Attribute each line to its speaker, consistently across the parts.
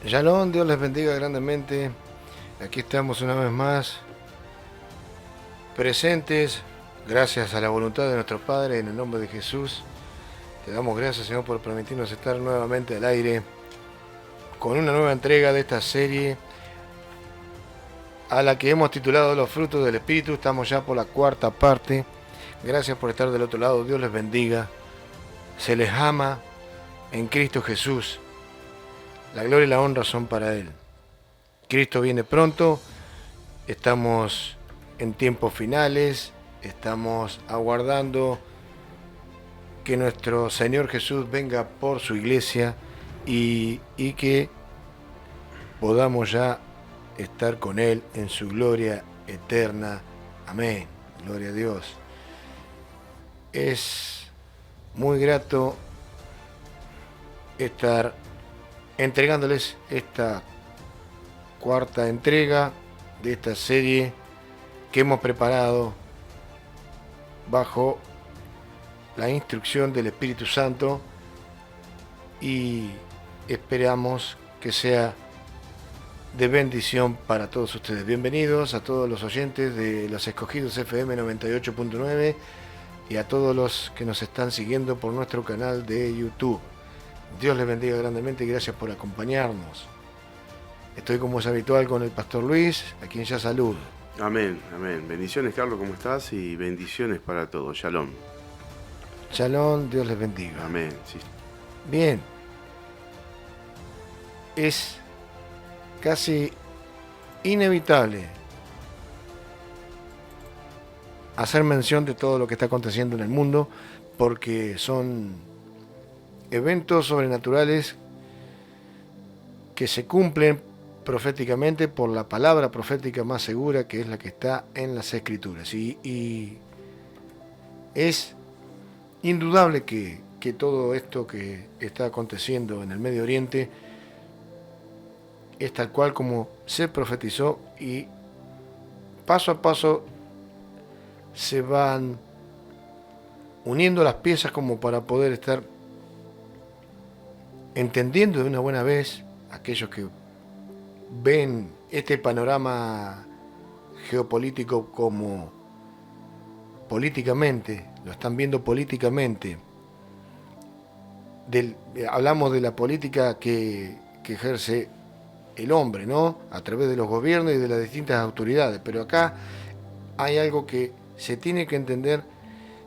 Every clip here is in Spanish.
Speaker 1: Shalom, Dios les bendiga grandemente. Aquí estamos una vez más, presentes, gracias a la voluntad de nuestro Padre, en el nombre de Jesús. Te damos gracias, Señor, por permitirnos estar nuevamente al aire con una nueva entrega de esta serie a la que hemos titulado Los frutos del Espíritu. Estamos ya por la cuarta parte. Gracias por estar del otro lado. Dios les bendiga. Se les ama en Cristo Jesús. La gloria y la honra son para Él. Cristo viene pronto. Estamos en tiempos finales. Estamos aguardando que nuestro Señor Jesús venga por su iglesia y que podamos ya estar con Él en su gloria eterna. Amén. Gloria a Dios. Es muy grato estar entregándoles esta cuarta entrega de esta serie que hemos preparado bajo la instrucción del Espíritu Santo y esperamos que sea de bendición para todos ustedes. Bienvenidos a todos los oyentes de Los Escogidos FM 98.9 y a todos los que nos están siguiendo por nuestro canal de YouTube. Dios les bendiga grandemente y gracias por acompañarnos. Estoy como es habitual con el Pastor Luis, a quien ya saludo.
Speaker 2: Amén, amén. Bendiciones, Carlos, ¿cómo estás? Y bendiciones para todos. Shalom.
Speaker 1: Shalom, Dios les bendiga.
Speaker 2: Amén. Sí.
Speaker 1: Bien. Es casi inevitable hacer mención de todo lo que está aconteciendo en el mundo, porque son eventos sobrenaturales que se cumplen proféticamente por la palabra profética más segura, que es la que está en las Escrituras. Y es indudable que todo esto que está aconteciendo en el Medio Oriente es tal cual como se profetizó, y paso a paso se van uniendo las piezas como para poder estar entendiendo de una buena vez, aquellos que ven este panorama geopolítico como políticamente, lo están viendo políticamente. Hablamos de la política que ejerce el hombre, ¿no? A través de los gobiernos y de las distintas autoridades. Pero acá hay algo que se tiene que entender,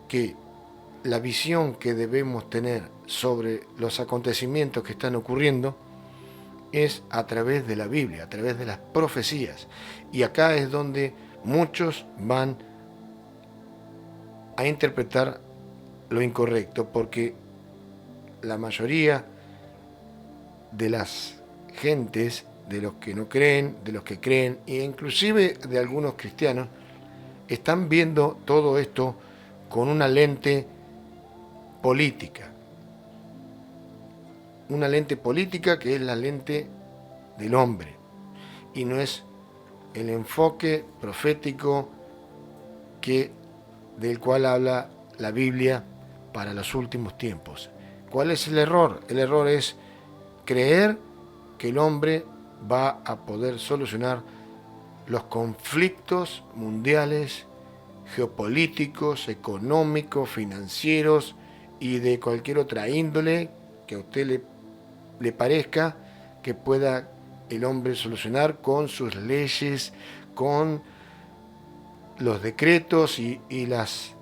Speaker 1: que la visión que debemos tener sobre los acontecimientos que están ocurriendo es a través de la Biblia, a través de las profecías. Y acá es donde muchos van a interpretar lo incorrecto, porque la mayoría de las gentes, de los que no creen, de los que creen, e inclusive de algunos cristianos, están viendo todo esto con una lente política. Una lente política que es la lente del hombre, y no es el enfoque profético del cual habla la Biblia para los últimos tiempos. ¿Cuál es el error? El error es creer que el hombre va a poder solucionar los conflictos mundiales, geopolíticos, económicos, financieros y de cualquier otra índole que a usted le parezca que pueda el hombre solucionar con sus leyes, con los decretos y las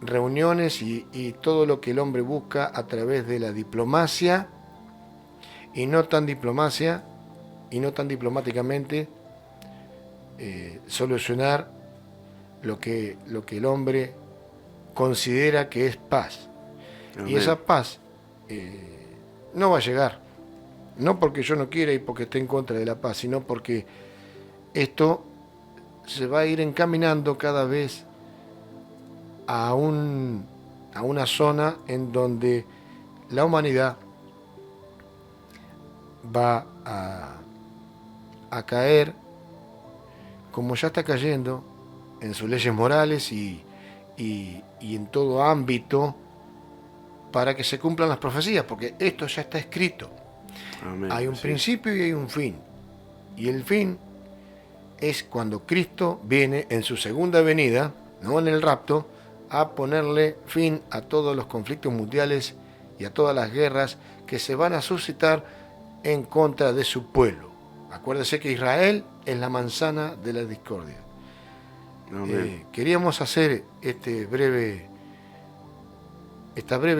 Speaker 1: reuniones y todo lo que el hombre busca a través de la diplomacia, y no tan diplomáticamente solucionar lo que el hombre considera que es paz. Amén. Y esa paz no va a llegar, no porque yo no quiera y porque esté en contra de la paz, sino porque esto se va a ir encaminando cada vez a una zona en donde la humanidad va a caer, como ya está cayendo, en sus leyes morales y en todo ámbito, para que se cumplan las profecías, porque esto ya está escrito.
Speaker 2: Amén.
Speaker 1: Hay un
Speaker 2: Así es.
Speaker 1: principio y hay un fin. Y el fin es cuando Cristo viene en su segunda venida, no en el rapto, a ponerle fin a todos los conflictos mundiales y a todas las guerras que se van a suscitar en contra de su pueblo. Acuérdese que Israel es la manzana de la discordia. Queríamos hacer esta breve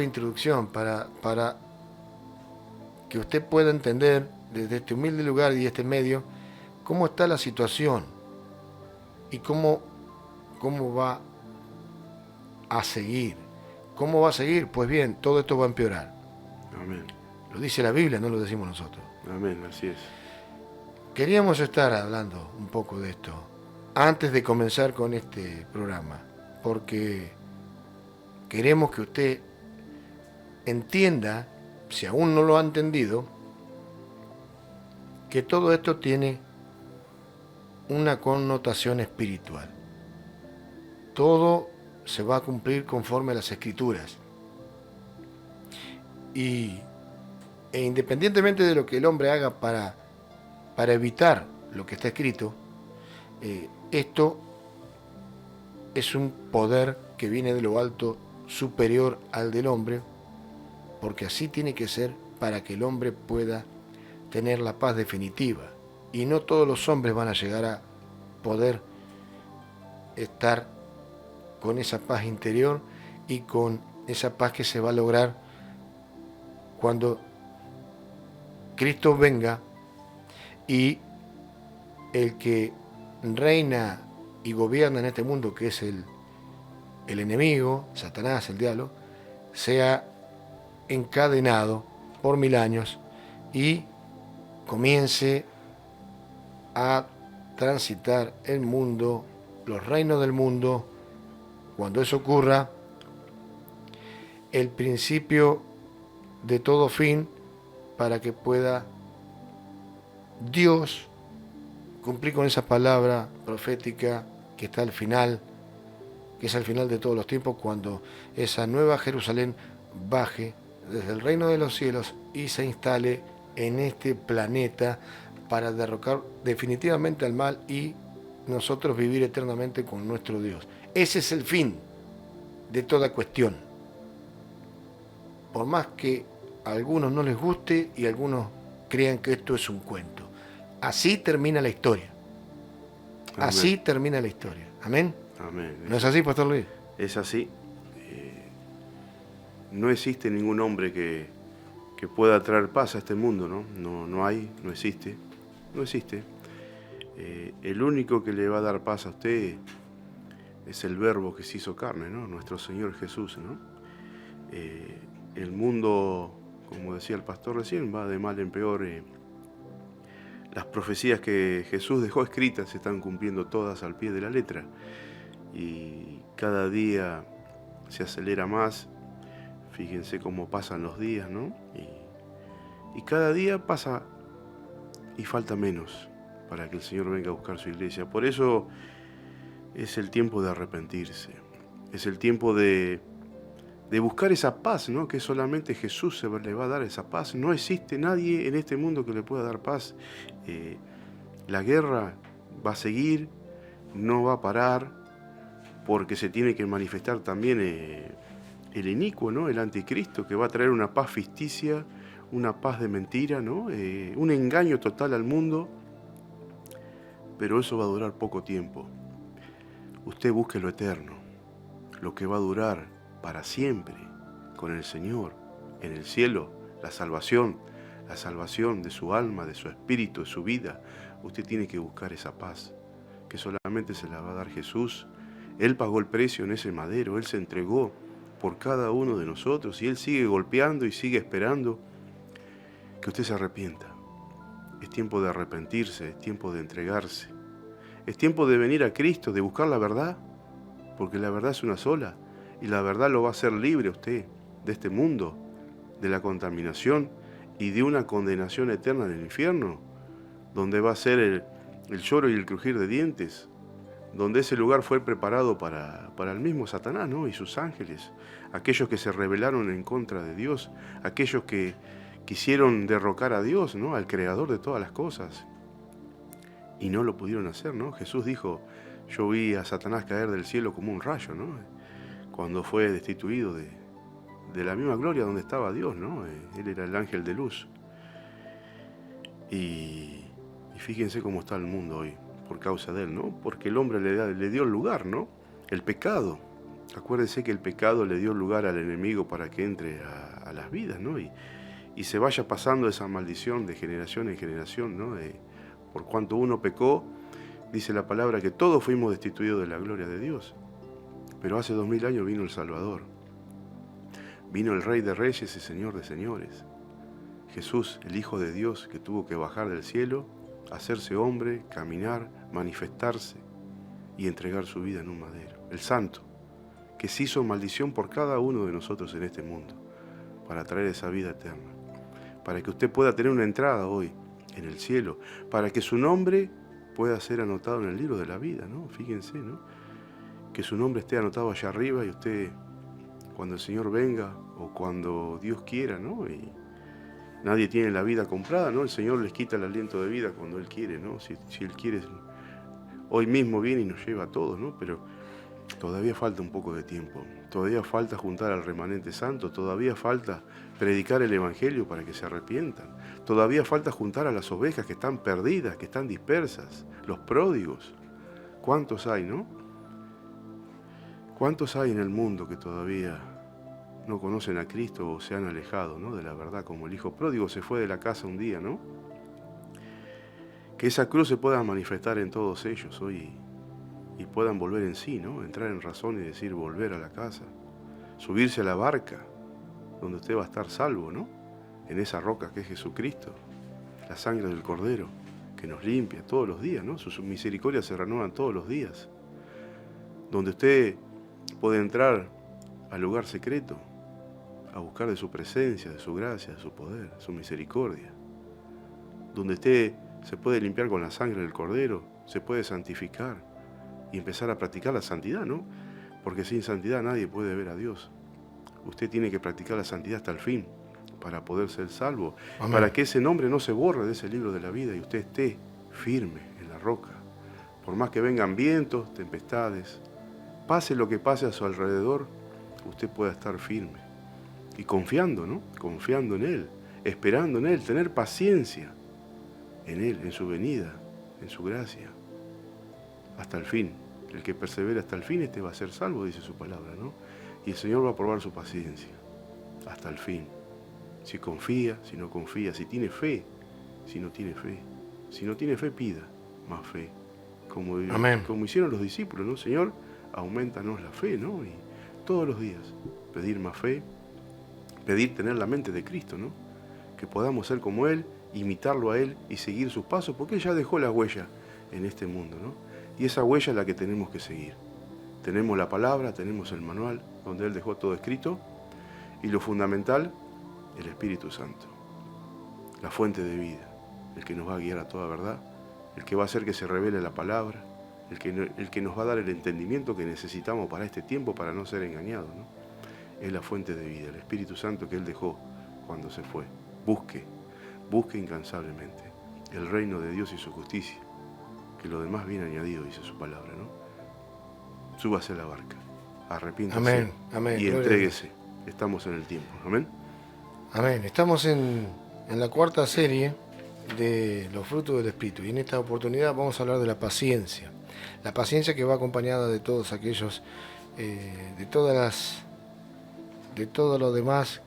Speaker 1: introducción para que usted pueda entender desde este humilde lugar y este medio cómo está la situación y cómo va a seguir. ¿Cómo va a seguir? Pues bien, todo esto va a empeorar.
Speaker 2: Amén.
Speaker 1: Lo dice la Biblia, no lo decimos nosotros.
Speaker 2: Amén, así es.
Speaker 1: Queríamos estar hablando un poco de esto antes de comenzar con este programa, porque queremos que usted entienda, si aún no lo ha entendido, que todo esto tiene una connotación espiritual. Todo se va a cumplir conforme a las Escrituras. E independientemente de lo que el hombre haga para evitar lo que está escrito, esto es un poder que viene de lo alto, superior al del hombre, porque así tiene que ser para que el hombre pueda tener la paz definitiva. Y no todos los hombres van a llegar a poder estar con esa paz interior y con esa paz que se va a lograr cuando Cristo venga y el que reina y gobierna en este mundo, que es el enemigo, Satanás, el diablo, sea encadenado por 1000 años y comience a transitar el mundo, los reinos del mundo. Cuando eso ocurra, el principio de todo fin para que pueda Dios cumplir con esa palabra profética que está al final, que es al final de todos los tiempos, cuando esa nueva Jerusalén baje desde el reino de los cielos y se instale en este planeta para derrocar definitivamente al mal y nosotros vivir eternamente con nuestro Dios. Ese es el fin de toda cuestión. Por más que a algunos no les guste y algunos crean que esto es un cuento. Así termina la historia.
Speaker 2: Amén.
Speaker 1: Así termina la historia. Amén.
Speaker 2: Amén.
Speaker 1: ¿No es así, Pastor Luis?
Speaker 2: Es así. No existe ningún hombre que pueda traer paz a este mundo, ¿no? No hay, no existe. No existe. El único que le va a dar paz a usted es el Verbo que se hizo carne, ¿no? Nuestro Señor Jesús, ¿no? El mundo, como decía el pastor recién, va de mal en peor. Las profecías que Jesús dejó escritas se están cumpliendo todas al pie de la letra. Y cada día se acelera más. Fíjense cómo pasan los días, ¿no? Y cada día pasa y falta menos para que el Señor venga a buscar su iglesia. Por eso es el tiempo de arrepentirse. Es el tiempo de buscar esa paz, ¿no? Que solamente Jesús le va a dar esa paz. No existe nadie en este mundo que le pueda dar paz. La guerra va a seguir, no va a parar, porque se tiene que manifestar también el inicuo, ¿no? El anticristo, que va a traer una paz ficticia, una paz de mentira, ¿no? Un engaño total al mundo, pero eso va a durar poco tiempo. Usted busque lo eterno, lo que va a durar para siempre con el Señor en el cielo, la salvación de su alma, de su espíritu, de su vida. Usted tiene que buscar esa paz que solamente se la va a dar Jesús. Él pagó el precio en ese madero, Él se entregó por cada uno de nosotros y Él sigue golpeando y sigue esperando que usted se arrepienta. Es tiempo de arrepentirse, es tiempo de entregarse. Es tiempo de venir a Cristo, de buscar la verdad, porque la verdad es una sola y la verdad lo va a hacer libre a usted de este mundo, de la contaminación y de una condenación eterna en el infierno, donde va a ser el lloro y el crujir de dientes, donde ese lugar fue preparado para el mismo Satanás, ¿no? Y sus ángeles, aquellos que se rebelaron en contra de Dios, aquellos que quisieron derrocar a Dios, ¿no? Al creador de todas las cosas. Y no lo pudieron hacer, ¿no? Jesús dijo, yo vi a Satanás caer del cielo como un rayo, ¿no? Cuando fue destituido de la misma gloria donde estaba Dios, ¿no? Él era el ángel de luz. Y fíjense cómo está el mundo hoy, por causa de él, ¿no? Porque el hombre le dio lugar, ¿no? El pecado. Acuérdense que el pecado le dio lugar al enemigo para que entre a las vidas, ¿no? Y se vaya pasando esa maldición de generación en generación, ¿no? Por cuanto uno pecó, dice la palabra que todos fuimos destituidos de la gloria de Dios. Pero hace 2000 años vino el Salvador. Vino el Rey de Reyes y Señor de Señores. Jesús, el Hijo de Dios, que tuvo que bajar del cielo, hacerse hombre, caminar, manifestarse y entregar su vida en un madero. El Santo, que se hizo maldición por cada uno de nosotros en este mundo, para traer esa vida eterna. Para que usted pueda tener una entrada hoy en el cielo, para que su nombre pueda ser anotado en el libro de la vida, ¿no? Fíjense, ¿no? Que su nombre esté anotado allá arriba y usted, cuando el Señor venga o cuando Dios quiera, ¿no? Y nadie tiene la vida comprada, ¿no? El Señor les quita el aliento de vida cuando Él quiere, ¿no? Si Él quiere, hoy mismo viene y nos lleva a todos, ¿no? Pero todavía falta un poco de tiempo. Todavía falta juntar al remanente santo. Todavía falta predicar el Evangelio para que se arrepientan. Todavía falta juntar a las ovejas que están perdidas, que están dispersas, los pródigos. ¿Cuántos hay, no? ¿Cuántos hay en el mundo que todavía no conocen a Cristo o se han alejado, ¿no? De la verdad, como el hijo pródigo se fue de la casa un día, ¿no? Que esa cruz se pueda manifestar en todos ellos hoy y puedan volver en sí, ¿no? Entrar en razón y decir volver a la casa, subirse a la barca donde usted va a estar salvo, ¿no? En esa roca que es Jesucristo, la sangre del Cordero que nos limpia todos los días, ¿no? Sus misericordias se renuevan todos los días, donde usted puede entrar al lugar secreto a buscar de su presencia, de su gracia, de su poder, de su misericordia, donde usted se puede limpiar con la sangre del Cordero, se puede santificar y empezar a practicar la santidad, ¿no? Porque sin santidad nadie puede ver a Dios. Usted tiene que practicar la santidad hasta el fin para poder ser salvo, Amén. Para que ese nombre no se borre de ese libro de la vida y usted esté firme en la roca. Por más que vengan vientos, tempestades, pase lo que pase a su alrededor, usted pueda estar firme y confiando, ¿no? Confiando en Él, esperando en Él, tener paciencia en Él, en su venida, en su gracia, hasta el fin. El que persevera hasta el fin, este va a ser salvo, dice su palabra, ¿no? Y el Señor va a probar su paciencia hasta el fin. Si confía, si no confía, si tiene fe, si no tiene fe. Si no tiene fe, pida más fe. Como hicieron los discípulos, ¿no? Señor, aumentanos la fe, ¿no? Y todos los días pedir más fe, pedir tener la mente de Cristo, ¿no? Que podamos ser como Él, imitarlo a Él y seguir sus pasos, porque Él ya dejó la huella en este mundo, ¿no? Y esa huella es la que tenemos que seguir. Tenemos la palabra, tenemos el manual, donde Él dejó todo escrito, y lo fundamental, el Espíritu Santo, la fuente de vida, el que nos va a guiar a toda verdad, el que va a hacer que se revele la palabra, el que nos va a dar el entendimiento que necesitamos para este tiempo, para no ser engañados, ¿no? Es la fuente de vida, el Espíritu Santo que Él dejó cuando se fue. Busque incansablemente el reino de Dios y su justicia, que lo demás viene añadido, dice su palabra, ¿no? Súbase a la barca, arrepiéntase y entréguese. Estamos en el tiempo, amén.
Speaker 1: Amén. Estamos en la cuarta serie de los frutos del Espíritu y en esta oportunidad vamos a hablar de la paciencia. La paciencia que va acompañada de todos aquellos, de todo lo demás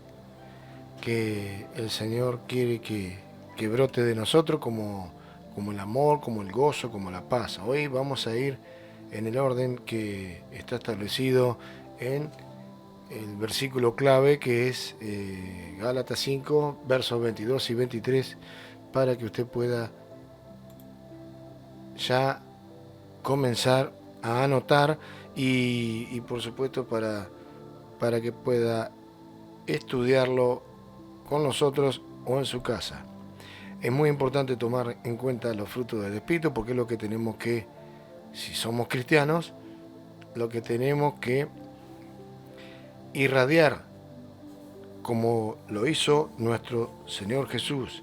Speaker 1: que el Señor quiere que brote de nosotros, como el amor, como el gozo, como la paz. Hoy vamos a ir en el orden que está establecido en el versículo clave, que es Gálatas 5, versos 22 y 23, para que usted pueda ya comenzar a anotar y por supuesto para que pueda estudiarlo con nosotros o en su casa. Es muy importante tomar en cuenta los frutos del Espíritu, porque es lo que tenemos que, si somos cristianos, lo que tenemos que irradiar como lo hizo nuestro Señor Jesús.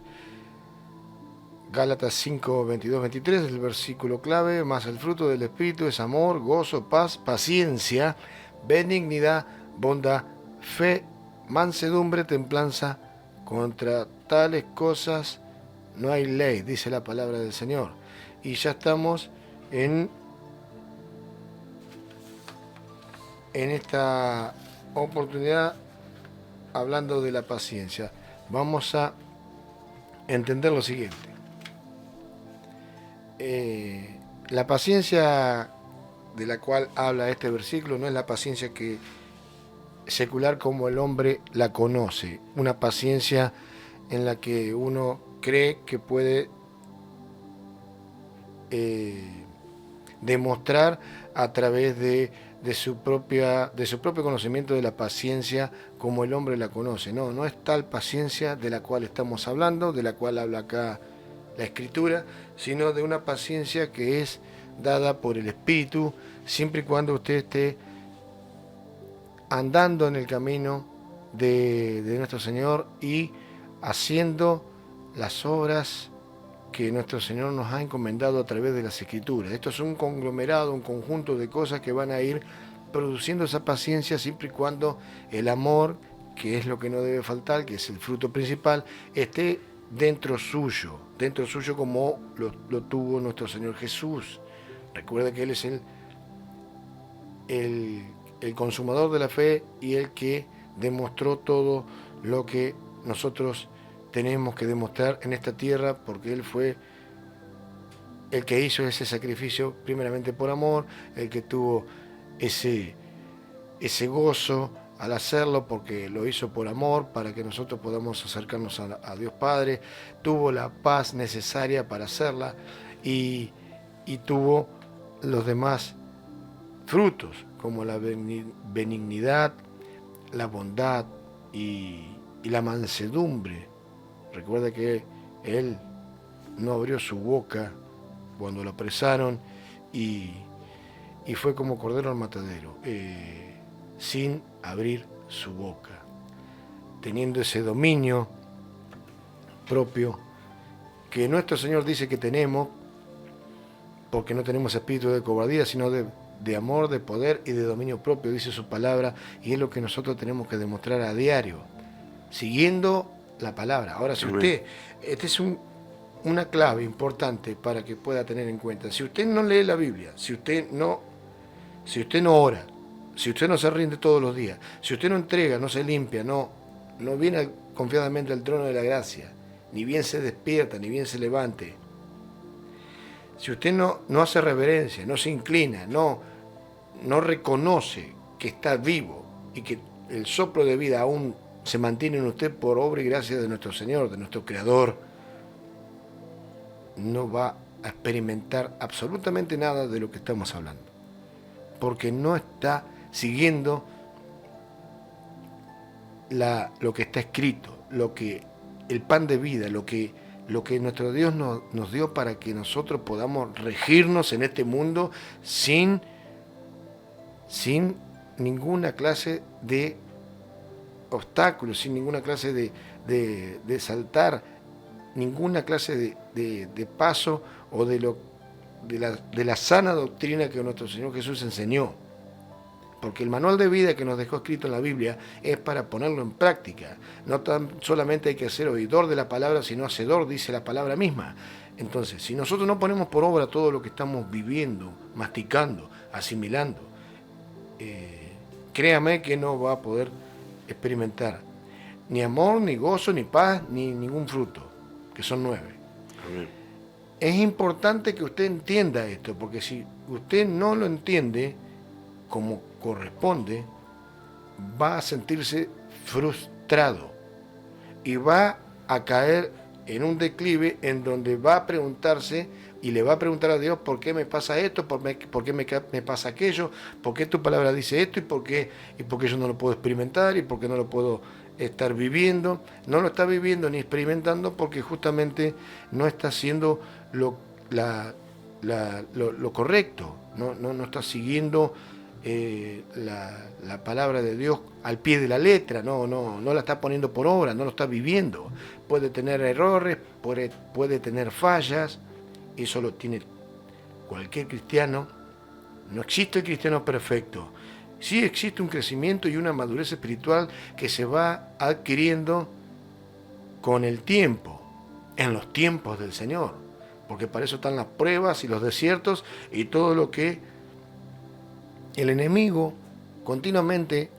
Speaker 1: Gálatas 5, 22, 23, el versículo clave, más el fruto del Espíritu es amor, gozo, paz, paciencia, benignidad, bondad, fe, mansedumbre, templanza. Contra tales cosas no hay ley, dice la palabra del Señor. Y ya estamos en esta oportunidad hablando de la paciencia. Vamos a entender lo siguiente. La paciencia de la cual habla este versículo no es la paciencia que secular como el hombre la conoce, una paciencia en la que uno cree que puede demostrar a través de su propio conocimiento de la paciencia como el hombre la conoce. No, no es tal paciencia de la cual estamos hablando, de la cual habla acá la Escritura, sino de una paciencia que es dada por el Espíritu, siempre y cuando usted esté andando en el camino de nuestro Señor y haciendo las obras que nuestro Señor nos ha encomendado a través de las Escrituras. Esto es un conglomerado, un conjunto de cosas que van a ir produciendo esa paciencia siempre y cuando el amor, que es lo que no debe faltar, que es el fruto principal, esté dentro suyo como lo tuvo nuestro Señor Jesús. Recuerda que Él es el consumador de la fe y el que demostró todo lo que nosotros tenemos que demostrar en esta tierra, porque Él fue el que hizo ese sacrificio primeramente por amor, el que tuvo ese gozo al hacerlo porque lo hizo por amor, para que nosotros podamos acercarnos a Dios Padre, tuvo la paz necesaria para hacerla y tuvo los demás frutos, como la benignidad, la bondad y la mansedumbre. Recuerda que Él no abrió su boca cuando lo apresaron y fue como cordero al matadero, sin abrir su boca, teniendo ese dominio propio que nuestro Señor dice que tenemos, porque no tenemos espíritu de cobardía, sino de amor, de poder y de dominio propio, dice su palabra, y es lo que nosotros tenemos que demostrar a diario, siguiendo la palabra. Ahora, si usted, este es una clave importante para que pueda tener en cuenta, si usted no lee la Biblia, si usted no ora, si usted no se rinde todos los días, si usted no entrega, no se limpia, no viene confiadamente al trono de la gracia, ni bien se despierta, ni bien se levante, si usted no hace reverencia, no se inclina, no reconoce que está vivo y que el soplo de vida aún se mantiene en usted por obra y gracia de nuestro Señor, de nuestro Creador, no va a experimentar absolutamente nada de lo que estamos hablando, porque no está siguiendo lo que está escrito, el pan de vida, lo que nuestro Dios nos dio para que nosotros podamos regirnos en este mundo sin ninguna clase de obstáculos, sin ninguna clase de saltar, ninguna clase de paso o de la sana doctrina que nuestro Señor Jesús enseñó. Porque el manual de vida que nos dejó escrito en la Biblia es para ponerlo en práctica. No tan solamente hay que ser oidor de la palabra, sino hacedor, dice la palabra misma. Entonces, si nosotros no ponemos por obra todo lo que estamos viviendo, masticando, asimilando, créame que no va a poder experimentar ni amor, ni gozo, ni paz, ni ningún fruto, que son 9.
Speaker 2: Amén.
Speaker 1: Es importante que usted entienda esto, porque si usted no lo entiende como corresponde, va a sentirse frustrado y va a caer en un declive en donde va a preguntarse y le va a preguntar a Dios por qué me pasa esto, por qué me pasa aquello, por qué tu palabra dice esto y por qué yo no lo puedo experimentar y por qué no lo puedo estar viviendo. No lo está viviendo ni experimentando porque justamente no está haciendo lo correcto, no está siguiendo la palabra de Dios al pie de la letra, no la está poniendo por obra, no lo está viviendo. Puede tener errores, puede tener fallas, eso lo tiene cualquier cristiano. No existe el cristiano perfecto. Sí existe un crecimiento y una madurez espiritual que se va adquiriendo con el tiempo, en los tiempos del Señor, porque para eso están las pruebas y los desiertos y todo lo que el enemigo continuamente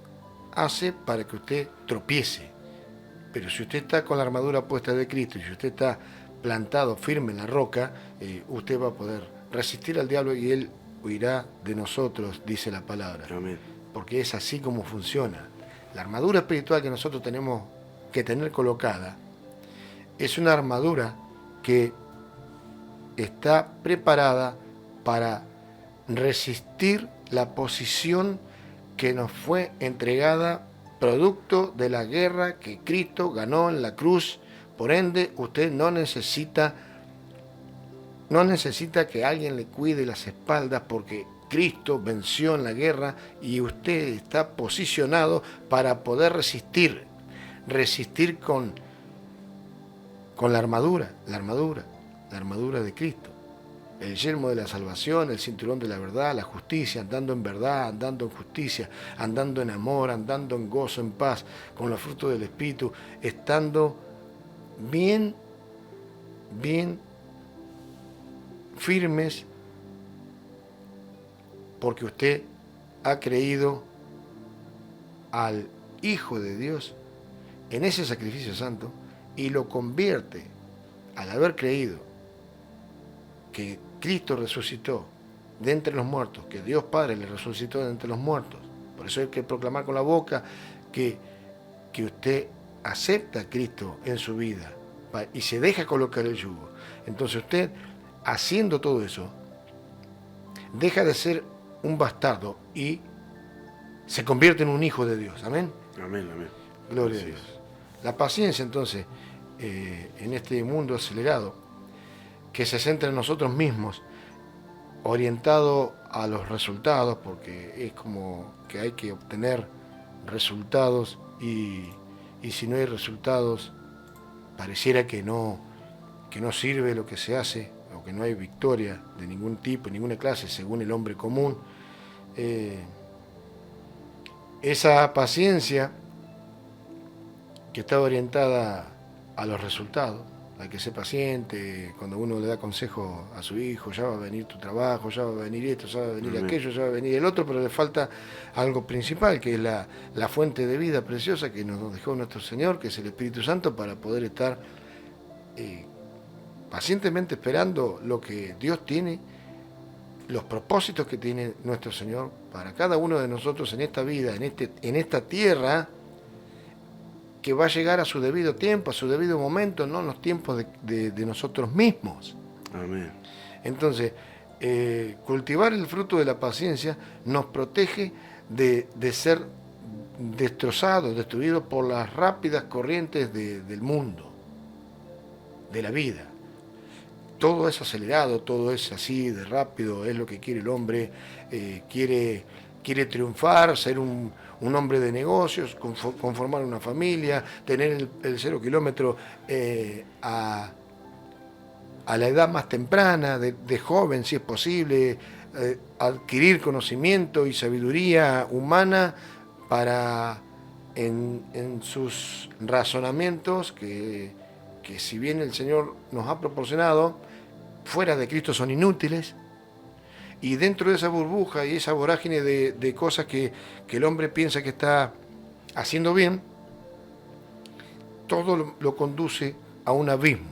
Speaker 1: hace para que usted tropiece. Pero si usted está con la armadura puesta de Cristo y si usted está plantado firme en la roca, usted va a poder resistir al diablo y él huirá de nosotros, dice la palabra.
Speaker 2: Amén.
Speaker 1: Porque es así como funciona. La armadura espiritual que nosotros tenemos que tener colocada es una armadura que está preparada para resistir la posición que nos fue entregada producto de la guerra que Cristo ganó en la cruz. Por ende, usted no necesita que alguien le cuide las espaldas porque Cristo venció en la guerra y usted está posicionado para poder resistir con la armadura de Cristo. El yelmo de la salvación, el cinturón de la verdad, la justicia, andando en verdad, andando en justicia, andando en amor, andando en gozo, en paz, con los frutos del Espíritu, estando bien firmes, porque usted ha creído al Hijo de Dios en ese sacrificio santo y lo convierte, al haber creído que Cristo resucitó de entre los muertos, que Dios Padre le resucitó de entre los muertos. Por eso hay que proclamar con la boca que usted acepta a Cristo en su vida y se deja colocar el yugo. Entonces usted, haciendo todo eso, deja de ser un bastardo y se convierte en un hijo de Dios. Amén.
Speaker 2: Amén, amén.
Speaker 1: Gloria a Dios. La paciencia, entonces, en este mundo acelerado, que se centra en nosotros mismos, orientado a los resultados, porque es como que hay que obtener resultados y si no hay resultados, pareciera que no sirve lo que se hace, o que no hay victoria de ningún tipo, ninguna clase, según el hombre común. Esa paciencia que está orientada a los resultados, hay que ser paciente, cuando uno le da consejo a su hijo, ya va a venir tu trabajo, ya va a venir esto, ya va a venir aquello, ya va a venir el otro, pero le falta algo principal, que es la fuente de vida preciosa que nos dejó nuestro Señor, que es el Espíritu Santo, para poder estar pacientemente esperando lo que Dios tiene, los propósitos que tiene nuestro Señor para cada uno de nosotros en esta vida, en esta tierra, que va a llegar a su debido tiempo, a su debido momento, no en los tiempos de nosotros mismos.
Speaker 2: Amén.
Speaker 1: Entonces, cultivar el fruto de la paciencia nos protege de ser destrozados, destruidos por las rápidas corrientes del mundo, de la vida. Todo es acelerado, todo es así de rápido, es lo que quiere el hombre, quiere triunfar, ser un hombre de negocios, conformar una familia, tener el 0 kilómetro a la edad más temprana, de joven si es posible, adquirir conocimiento y sabiduría humana para en sus razonamientos que si bien el Señor nos ha proporcionado, fuera de Cristo son inútiles. Y dentro de esa burbuja y esa vorágine de cosas que el hombre piensa que está haciendo bien, todo lo conduce a un abismo,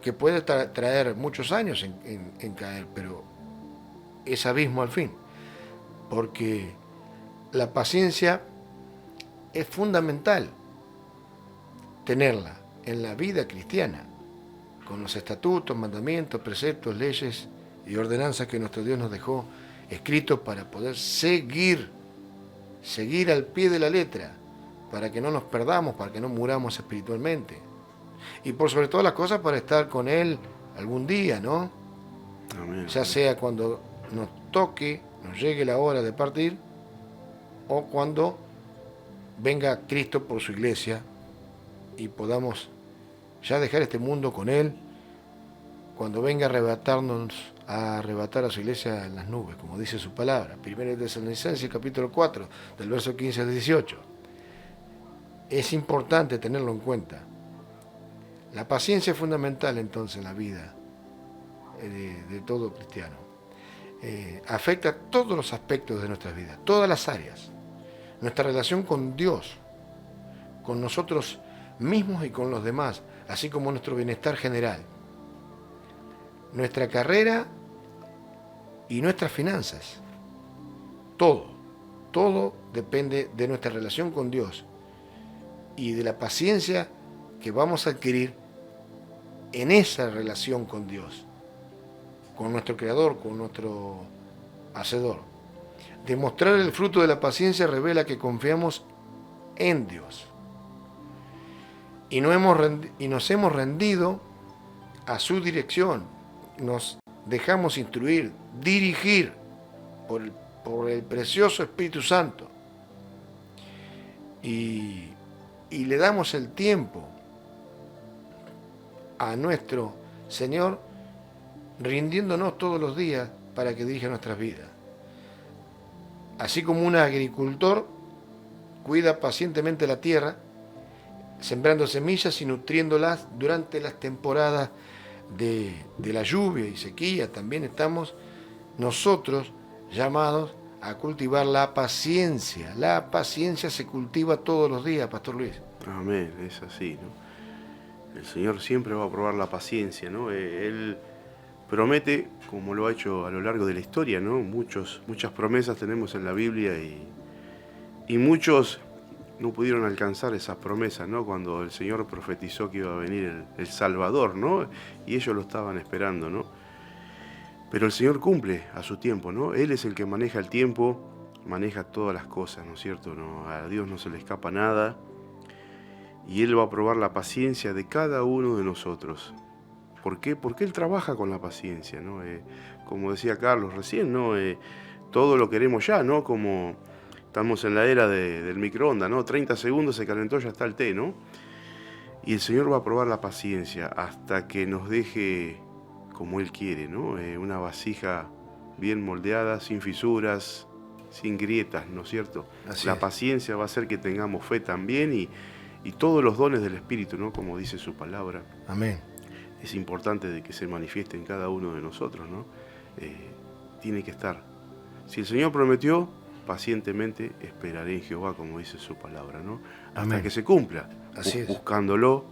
Speaker 1: que puede traer muchos años en caer, pero es abismo al fin, porque la paciencia es fundamental tenerla en la vida cristiana, con los estatutos, mandamientos, preceptos, leyes y ordenanzas que nuestro Dios nos dejó escritos para poder seguir al pie de la letra, para que no nos perdamos, para que no muramos espiritualmente. Y por sobre todas las cosas, para estar con Él algún día, ¿no?
Speaker 2: Amén.
Speaker 1: Ya sea cuando nos toque nos llegue la hora de partir o cuando venga Cristo por su iglesia y podamos ya dejar este mundo con Él, cuando venga a arrebatar a su iglesia en las nubes, como dice su palabra. 1 Tesalonicenses, capítulo 4, del verso 15 al 18. Es importante tenerlo en cuenta. La paciencia es fundamental entonces en la vida de todo cristiano. Afecta todos los aspectos de nuestras vidas, todas las áreas. Nuestra relación con Dios, con nosotros mismos y con los demás, así como nuestro bienestar general. Nuestra carrera y nuestras finanzas. Todo depende de nuestra relación con Dios y de la paciencia que vamos a adquirir en esa relación con Dios, con nuestro Creador, con nuestro Hacedor. Demostrar el fruto de la paciencia revela que confiamos en Dios y nos hemos rendido a su dirección. Nos dejamos instruir, dirigir por el precioso Espíritu Santo y le damos el tiempo a nuestro Señor, rindiéndonos todos los días para que dirija nuestras vidas. Así como un agricultor cuida pacientemente la tierra, sembrando semillas y nutriéndolas durante las temporadas de la lluvia y sequía, también estamos nosotros llamados a cultivar la paciencia. La paciencia se cultiva todos los días, Pastor Luis.
Speaker 2: Amén, es así, ¿no? El Señor siempre va a probar la paciencia, ¿no? Él promete, como lo ha hecho a lo largo de la historia, ¿no? Muchas promesas tenemos en la Biblia y muchos no pudieron alcanzar esas promesas, ¿no? Cuando el Señor profetizó que iba a venir el Salvador, ¿no? Y ellos lo estaban esperando, ¿no? Pero el Señor cumple a su tiempo, ¿no? Él es el que maneja el tiempo, maneja todas las cosas, ¿no es cierto? No, a Dios no se le escapa nada y Él va a probar la paciencia de cada uno de nosotros. ¿Por qué? Porque Él trabaja con la paciencia, ¿no? Como decía Carlos recién, ¿no? Todo lo queremos ya, ¿no? Como estamos en la era del microondas, ¿no? 30 segundos se calentó, ya está el té, ¿no? Y el Señor va a probar la paciencia hasta que nos deje como Él quiere, ¿no? Una vasija bien moldeada, sin fisuras, sin grietas, ¿no es cierto? La paciencia va a hacer que tengamos fe también y todos los dones del Espíritu, ¿no? Como dice su palabra.
Speaker 1: Amén.
Speaker 2: Es importante de que se manifieste en cada uno de nosotros, ¿no? Tiene que estar. Si el Señor prometió, pacientemente esperaré en Jehová, como dice su palabra, ¿no? Hasta
Speaker 1: Amén.
Speaker 2: que se cumpla.
Speaker 1: Así es.
Speaker 2: Buscándolo,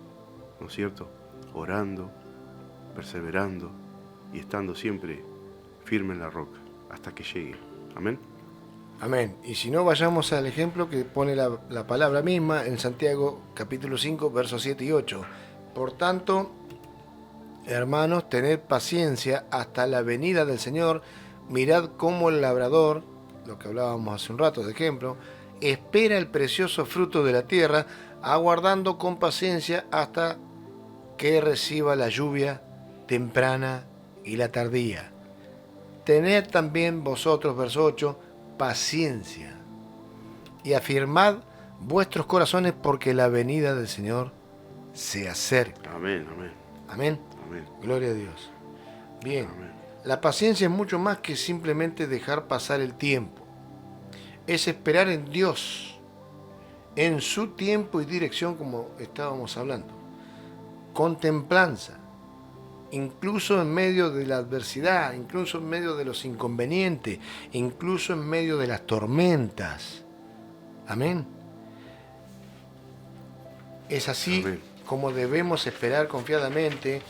Speaker 2: ¿no es cierto? Orando, perseverando y estando siempre firme en la roca hasta que llegue. Amén.
Speaker 1: Amén. Y si no, vayamos al ejemplo que pone la palabra misma en Santiago capítulo 5, versos 7 y 8. Por tanto, hermanos, tened paciencia hasta la venida del Señor. Mirad cómo el labrador, lo que hablábamos hace un rato de ejemplo, espera el precioso fruto de la tierra, aguardando con paciencia hasta que reciba la lluvia temprana y la tardía. Tened también vosotros, verso 8, paciencia y afirmad vuestros corazones porque la venida del Señor se acerca.
Speaker 2: Amén, amén.
Speaker 1: Amén.
Speaker 2: Amén.
Speaker 1: Gloria a Dios. Bien.
Speaker 2: Amén.
Speaker 1: La paciencia es mucho más que simplemente dejar pasar el tiempo. Es esperar en Dios, en su tiempo y dirección, como estábamos hablando. Con templanza, incluso en medio de la adversidad, incluso en medio de los inconvenientes, incluso en medio de las tormentas. Amén. Es así
Speaker 2: Amén.
Speaker 1: como debemos esperar confiadamente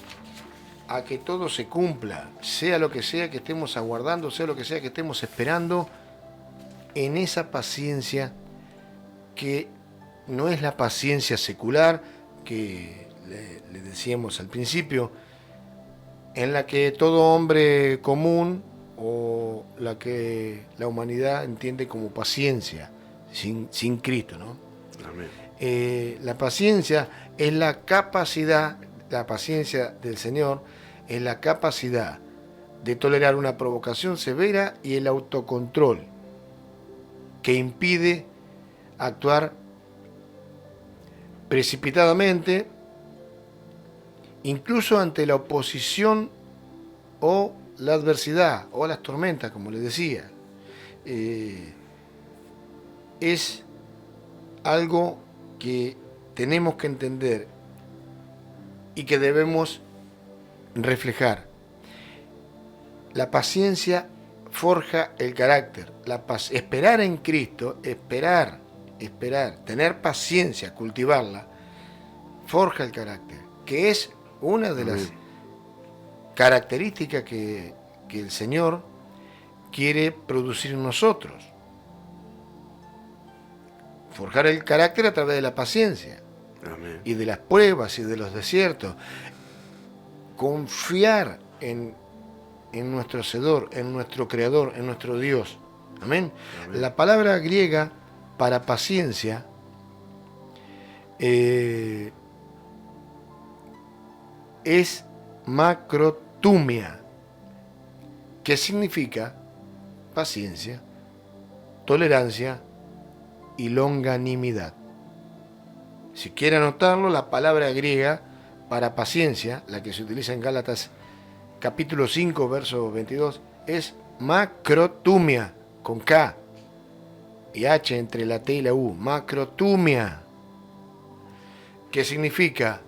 Speaker 1: a que todo se cumpla, sea lo que sea que estemos aguardando, sea lo que sea que estemos esperando, en esa paciencia que no es la paciencia secular que le decíamos al principio, en la que todo hombre común o la que la humanidad entiende como paciencia sin Cristo, ¿no?
Speaker 2: Amén.
Speaker 1: La paciencia es la capacidad, la paciencia del Señor es la capacidad de tolerar una provocación severa y el autocontrol que impide actuar precipitadamente, incluso ante la oposición o la adversidad o las tormentas, como les decía. Es algo que tenemos que entender y que debemos reflejar. La paciencia forja el carácter. Esperar en Cristo, esperar, tener paciencia, cultivarla, forja el carácter, que es una de las características que el Señor quiere producir en nosotros. Forjar el carácter a través de la paciencia. Amén. Y de las pruebas y de los desiertos. Confiar en nuestro Hacedor, en nuestro Creador, en nuestro Dios. Amén. Amén. La palabra griega para paciencia es macrotumia, que significa paciencia, tolerancia y longanimidad. Si quiere anotarlo, la palabra griega para paciencia, la que se utiliza en Gálatas capítulo 5, verso 22, es macrotumia, con K y H entre la T y la U, macrotumia, que significa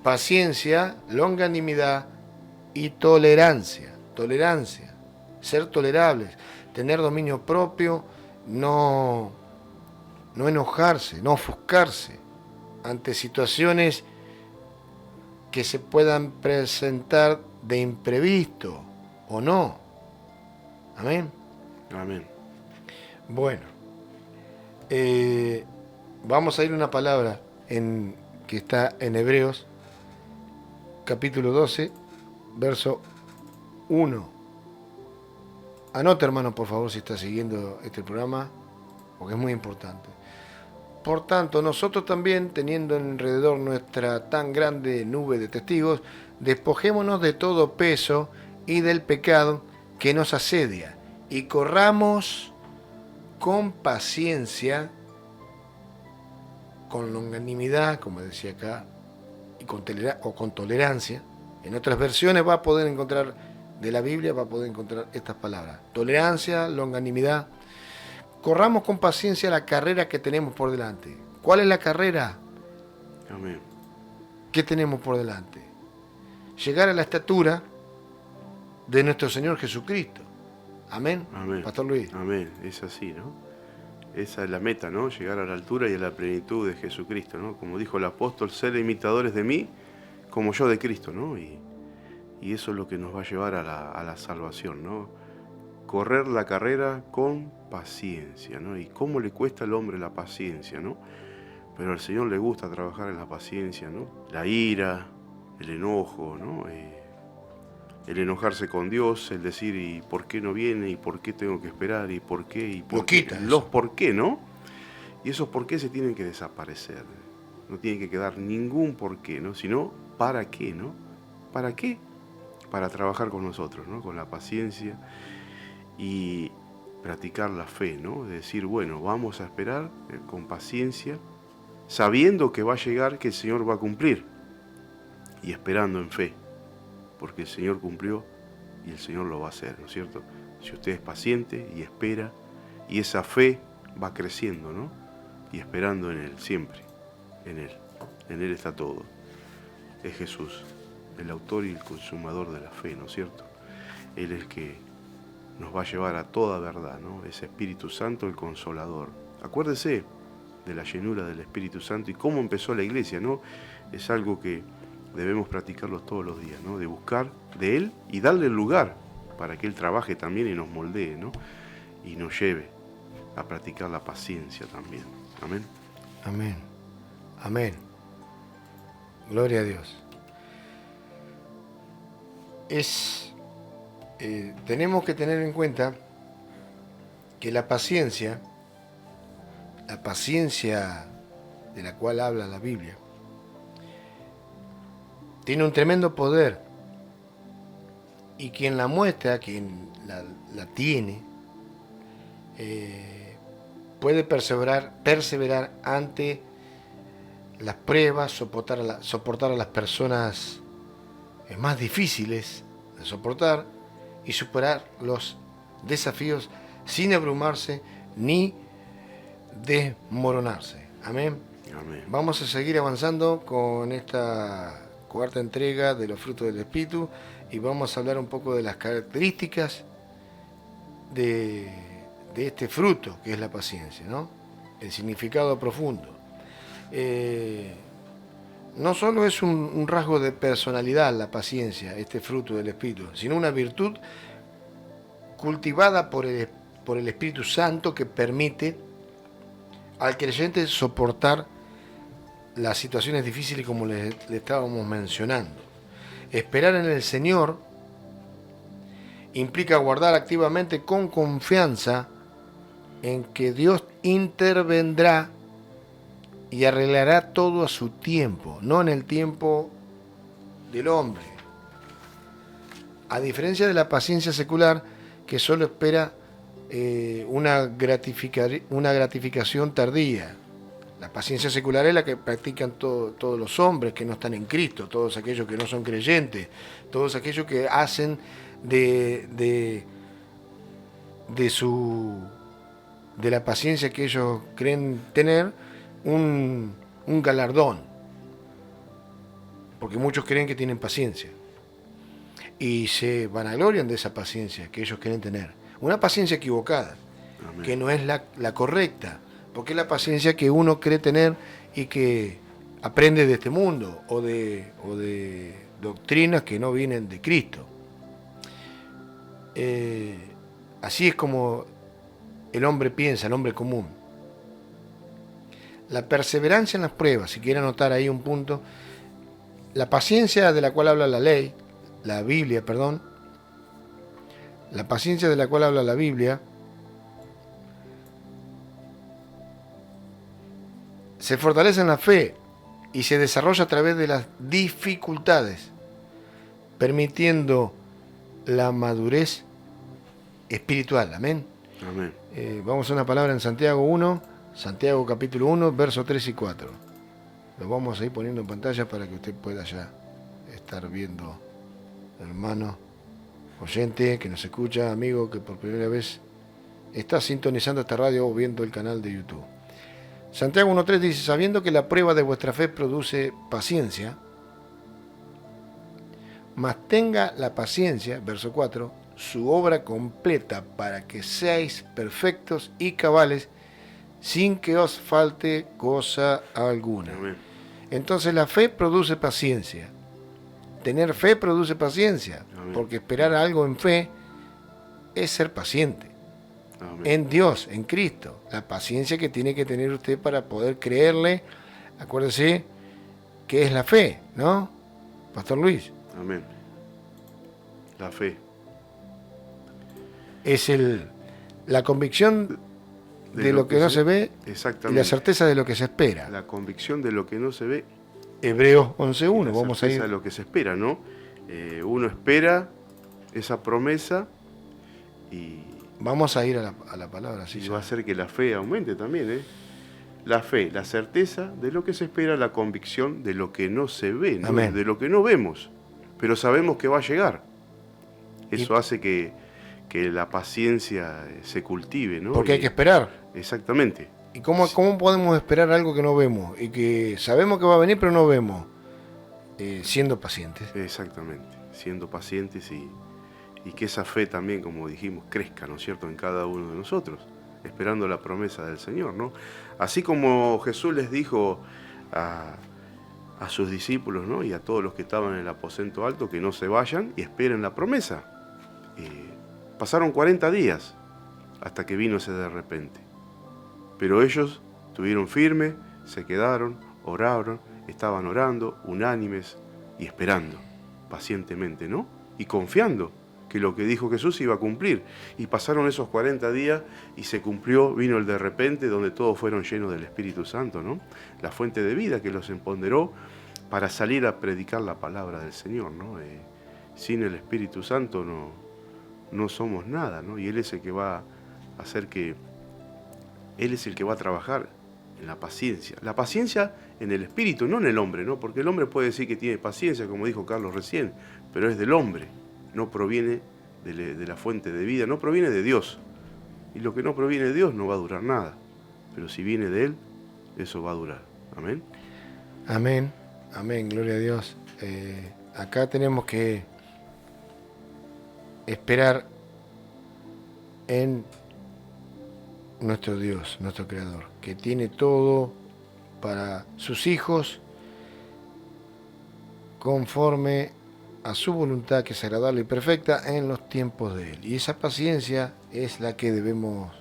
Speaker 1: paciencia, longanimidad y tolerancia. Tolerancia, ser tolerables, tener dominio propio, no enojarse, no ofuscarse ante situaciones que se puedan presentar de imprevisto o no. Amén.
Speaker 2: Amén.
Speaker 1: Bueno, vamos a ir a una palabra que está en Hebreos, capítulo 12, verso 1. Anota, hermano, por favor, si está siguiendo este programa, porque es muy importante. Por tanto, nosotros también, teniendo alrededor nuestra tan grande nube de testigos, despojémonos de todo peso y del pecado que nos asedia, y corramos con paciencia, con longanimidad, como decía acá, y con tolerancia. En otras versiones va a poder encontrar, de la Biblia va a poder encontrar estas palabras: tolerancia, longanimidad. Corramos con paciencia la carrera que tenemos por delante. ¿Cuál es la carrera?
Speaker 2: Amén.
Speaker 1: ¿Qué tenemos por delante? Llegar a la estatura de nuestro Señor Jesucristo. Amén.
Speaker 2: Amén.
Speaker 1: Pastor Luis.
Speaker 2: Amén. Es así, ¿no? Esa es la meta, ¿no? Llegar a la altura y a la plenitud de Jesucristo, ¿no? Como dijo el apóstol, ser imitadores de mí como yo de Cristo, ¿no? Y eso es lo que nos va a llevar a la salvación, ¿no? Correr la carrera con paciencia, ¿no? Y cómo le cuesta al hombre la paciencia, ¿no? Pero al Señor le gusta trabajar en la paciencia, ¿no? La ira, el enojo, ¿no? El enojarse con Dios, el decir, ¿y por qué no viene? ¿Y por qué tengo que esperar? ¿Y por qué? ¿Y por qué? Los por qué, ¿no? Y esos por qué se tienen que desaparecer. No tiene que quedar ningún por qué, ¿no? Sino, ¿para qué, no? ¿Para qué? Para trabajar con nosotros, ¿no? Con la paciencia y practicar la fe, ¿no? De decir, bueno, vamos a esperar con paciencia, sabiendo que va a llegar, que el Señor va a cumplir, y esperando en fe, porque el Señor cumplió y el Señor lo va a hacer, ¿no es cierto? Si usted es paciente y espera, y esa fe va creciendo, ¿no? Y esperando en Él, siempre, en Él está todo. Es Jesús, el autor y el consumador de la fe, ¿no es cierto? Él es que nos va a llevar a toda verdad, ¿no? Ese Espíritu Santo, el Consolador. Acuérdese de la llenura del Espíritu Santo y cómo empezó la iglesia, ¿no? Es algo que debemos practicarlo todos los días, ¿no? De buscar de Él y darle el lugar para que Él trabaje también y nos moldee, ¿no? Y nos lleve a practicar la paciencia también. Amén.
Speaker 1: Amén. Amén. Gloria a Dios. Tenemos que tener en cuenta que la paciencia de la cual habla la Biblia, tiene un tremendo poder y quien la muestra, quien la tiene, puede perseverar ante las pruebas, soportar a las personas más difíciles de soportar y superar los desafíos sin abrumarse ni desmoronarse. Amén.
Speaker 2: Amén.
Speaker 1: Vamos a seguir avanzando con esta cuarta entrega de los frutos del Espíritu y vamos a hablar un poco de las características de este fruto que es la paciencia, ¿no? El significado profundo. No solo es un rasgo de personalidad la paciencia, este fruto del Espíritu, sino una virtud cultivada por el Espíritu Santo que permite al creyente soportar las situaciones difíciles como le estábamos mencionando. Esperar en el Señor implica guardar activamente con confianza en que Dios intervendrá y arreglará todo a su tiempo, no en el tiempo del hombre. A diferencia de la paciencia secular, que solo espera una gratificación tardía. La paciencia secular es la que practican todos los hombres que no están en Cristo, todos aquellos que no son creyentes, todos aquellos que hacen de la paciencia que ellos creen tener un galardón, porque muchos creen que tienen paciencia y se vanaglorian de esa paciencia que ellos creen tener. Una paciencia equivocada. Amén. Que no es la correcta, porque es la paciencia que uno cree tener y que aprende de este mundo o de doctrinas que no vienen de Cristo. Así es como el hombre piensa, el hombre común. La perseverancia en las pruebas, si quiere anotar ahí un punto, la paciencia de la cual habla la Biblia, la paciencia de la cual habla la Biblia, se fortalece en la fe y se desarrolla a través de las dificultades, permitiendo la madurez espiritual. Amén.
Speaker 2: Amén.
Speaker 1: Vamos a una palabra en Santiago capítulo 1, versos 3 y 4. Lo vamos a ir poniendo en pantalla para que usted pueda ya estar viendo, hermano, oyente que nos escucha, amigo que por primera vez está sintonizando esta radio o viendo el canal de YouTube. Santiago 1.3 dice: sabiendo que la prueba de vuestra fe produce paciencia, mas tenga la paciencia, verso 4, su obra completa para que seáis perfectos y cabales sin que os falte cosa alguna.
Speaker 2: Amén.
Speaker 1: Entonces la fe produce paciencia. Tener fe produce paciencia. Amén. Porque esperar algo en fe es ser paciente. Amén. En Dios, en Cristo. La paciencia que tiene que tener usted para poder creerle. Acuérdese que es la fe, ¿no? Pastor Luis.
Speaker 2: Amén. La fe.
Speaker 1: Es la convicción de lo que no se ve y la certeza de lo que se espera.
Speaker 2: La convicción de lo que no se ve.
Speaker 1: Hebreos 11.1. Vamos a ir.
Speaker 2: De lo que se espera, ¿no? Uno espera esa promesa y...
Speaker 1: Vamos a ir a la palabra.
Speaker 2: Sí, y va a hacer que la fe aumente también, La fe, la certeza de lo que se espera, la convicción de lo que no se ve, ¿no? De lo que no vemos, pero sabemos que va a llegar. Eso hace que la paciencia se cultive, ¿no?
Speaker 1: Porque hay que esperar.
Speaker 2: Exactamente.
Speaker 1: ¿Y cómo podemos esperar algo que no vemos? Y que sabemos que va a venir, pero no vemos. Siendo pacientes.
Speaker 2: Exactamente, siendo pacientes y que esa fe también, como dijimos, crezca, ¿no es cierto?, en cada uno de nosotros, esperando la promesa del Señor, ¿no? Así como Jesús les dijo a sus discípulos, ¿no?, y a todos los que estaban en el aposento alto, que no se vayan y esperen la promesa. Pasaron 40 días hasta que vino ese de repente. Pero ellos estuvieron firmes, se quedaron, oraron, estaban orando, unánimes y esperando pacientemente, ¿no? Y confiando que lo que dijo Jesús iba a cumplir. Y pasaron esos 40 días y se cumplió, vino el de repente, donde todos fueron llenos del Espíritu Santo, ¿no? La fuente de vida que los empoderó para salir a predicar la palabra del Señor, ¿no? sin el Espíritu Santo no somos nada, ¿no? Y Él es el que va a hacer que, Él es el que va a trabajar en la paciencia. La paciencia en el Espíritu, no en el hombre, ¿no? Porque el hombre puede decir que tiene paciencia, como dijo Carlos recién, pero es del hombre, no proviene de la fuente de vida, no proviene de Dios. Y lo que no proviene de Dios no va a durar nada, pero si viene de Él, eso va a durar. Amén.
Speaker 1: Amén, amén, gloria a Dios. Acá tenemos que esperar en nuestro Dios, nuestro Creador, que tiene todo para sus hijos conforme a su voluntad, que es agradable y perfecta en los tiempos de Él. Y esa paciencia es la que debemos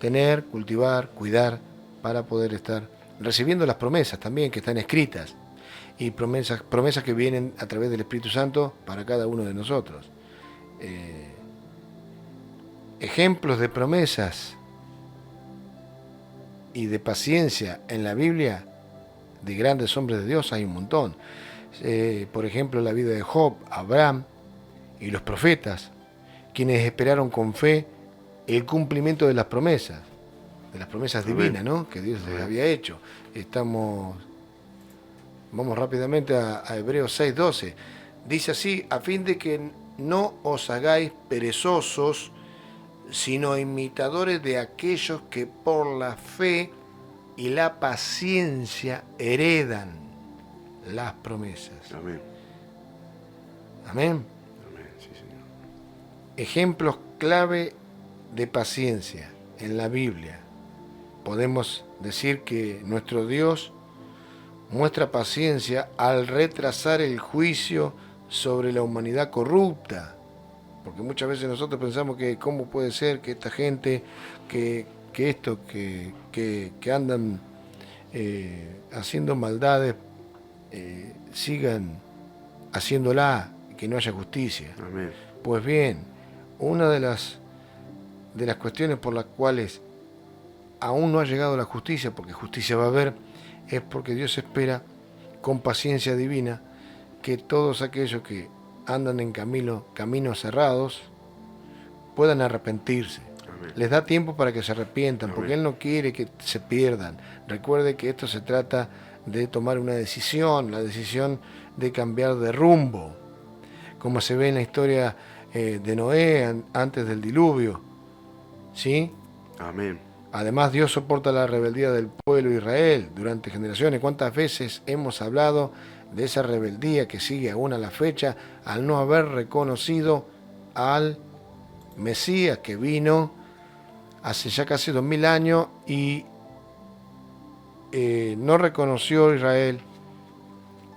Speaker 1: tener, cultivar, cuidar, para poder estar recibiendo las promesas también que están escritas, y promesas que vienen a través del Espíritu Santo para cada uno de nosotros. Ejemplos de promesas y de paciencia en la Biblia de grandes hombres de Dios hay un montón. Por ejemplo, la vida de Job, Abraham y los profetas, quienes esperaron con fe el cumplimiento de las promesas divinas, ¿no?, que Dios les había hecho. Vamos rápidamente a Hebreos 6:12. Dice así: a fin de que no os hagáis perezosos, sino imitadores de aquellos que por la fe y la paciencia heredan las promesas.
Speaker 2: Amén.
Speaker 1: Amén.
Speaker 2: Amén, sí, Señor.
Speaker 1: Ejemplos clave de paciencia en la Biblia. Podemos decir que nuestro Dios muestra paciencia al retrasar el juicio sobre la humanidad corrupta. Porque muchas veces nosotros pensamos que cómo puede ser que esta gente, que andan haciendo maldades, sigan haciéndola, que no haya justicia.
Speaker 2: Amén.
Speaker 1: Pues bien, una de las cuestiones por las cuales aún no ha llegado la justicia, porque justicia va a haber, es porque Dios espera con paciencia divina que todos aquellos que andan en caminos cerrados puedan arrepentirse.
Speaker 2: Amén.
Speaker 1: Les da tiempo para que se arrepientan, porque Él no quiere que se pierdan. Recuerde que esto se trata de tomar una decisión, la decisión de cambiar de rumbo, como se ve en la historia de Noé antes del diluvio, ¿sí?
Speaker 2: Amén.
Speaker 1: Además, Dios soporta la rebeldía del pueblo de Israel durante generaciones. ¿Cuántas veces hemos hablado de esa rebeldía que sigue aún a la fecha al no haber reconocido al Mesías que vino hace ya casi 2000 años y no reconoció Israel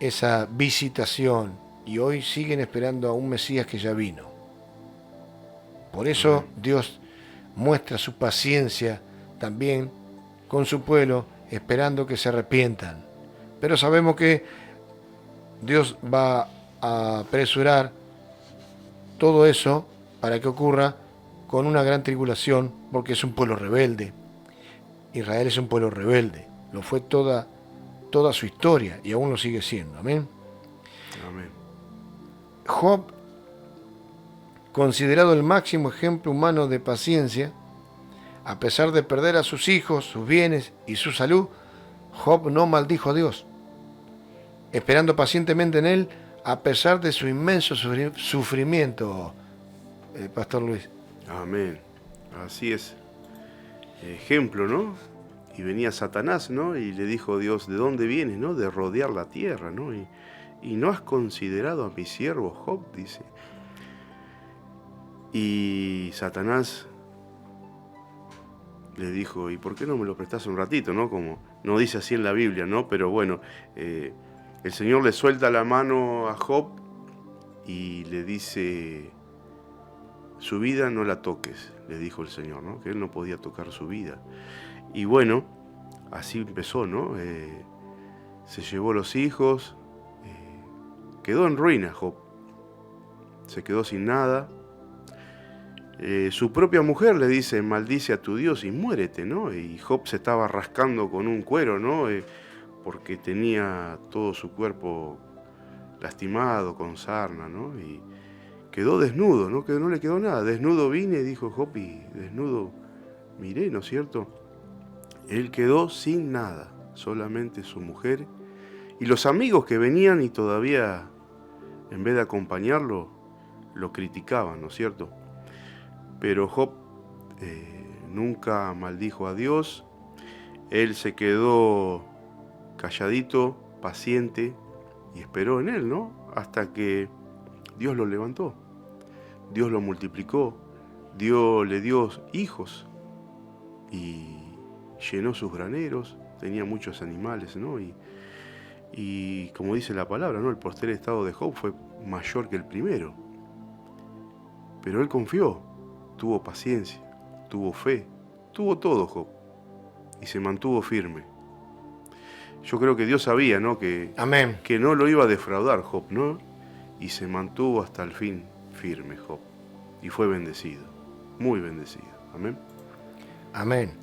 Speaker 1: esa visitación, y hoy siguen esperando a un Mesías que ya vino? Por eso Dios muestra su paciencia también con su pueblo, esperando que se arrepientan. Pero sabemos que Dios va a apresurar todo eso para que ocurra con una gran tribulación, porque es un pueblo rebelde. Israel es un pueblo rebelde. Lo fue toda su historia y aún lo sigue siendo. Amén.
Speaker 2: Amén.
Speaker 1: Job, considerado el máximo ejemplo humano de paciencia, a pesar de perder a sus hijos, sus bienes y su salud, Job no maldijo a Dios, esperando pacientemente en Él a pesar de su inmenso sufrimiento, Pastor Luis.
Speaker 2: Amén. Así es. Ejemplo, ¿no? Y venía Satanás, ¿no? Y le dijo a Dios: ¿de dónde vienes, no? De rodear la tierra, ¿no? Y no has considerado a mi siervo Job, dice. Y Satanás le dijo: ¿y por qué no me lo prestás un ratito, no? Como no dice así en la Biblia, ¿no? Pero bueno, el Señor le suelta la mano a Job y le dice: su vida no la toques, le dijo el Señor, ¿no? Que él no podía tocar su vida. Y bueno, así empezó, ¿no? Se llevó los hijos, quedó en ruina Job, se quedó sin nada. Su propia mujer le dice: maldice a tu Dios y muérete, ¿no? Y Job se estaba rascando con un cuero, ¿no? Porque tenía todo su cuerpo lastimado, con sarna, ¿no? Y quedó desnudo, ¿no? Que no le quedó nada. Desnudo vine, dijo Job, y desnudo miré, ¿no es cierto? Él quedó sin nada, solamente su mujer y los amigos que venían y todavía, en vez de acompañarlo, lo criticaban, ¿no es cierto? Pero Job nunca maldijo a Dios. Él se quedó calladito, paciente, y esperó en él, ¿no? Hasta que Dios lo levantó, Dios lo multiplicó, Dios le dio hijos y llenó sus graneros, tenía muchos animales, ¿no? Y como dice la palabra, ¿no? El postrer estado de Job fue mayor que el primero. Pero él confió, tuvo paciencia, tuvo fe, tuvo todo Job y se mantuvo firme. Yo creo que Dios sabía, ¿no?
Speaker 1: Amén.
Speaker 2: Que no lo iba a defraudar Job, ¿no? Y se mantuvo hasta el fin firme Job. Y fue bendecido, muy bendecido. Amén.
Speaker 1: Amén.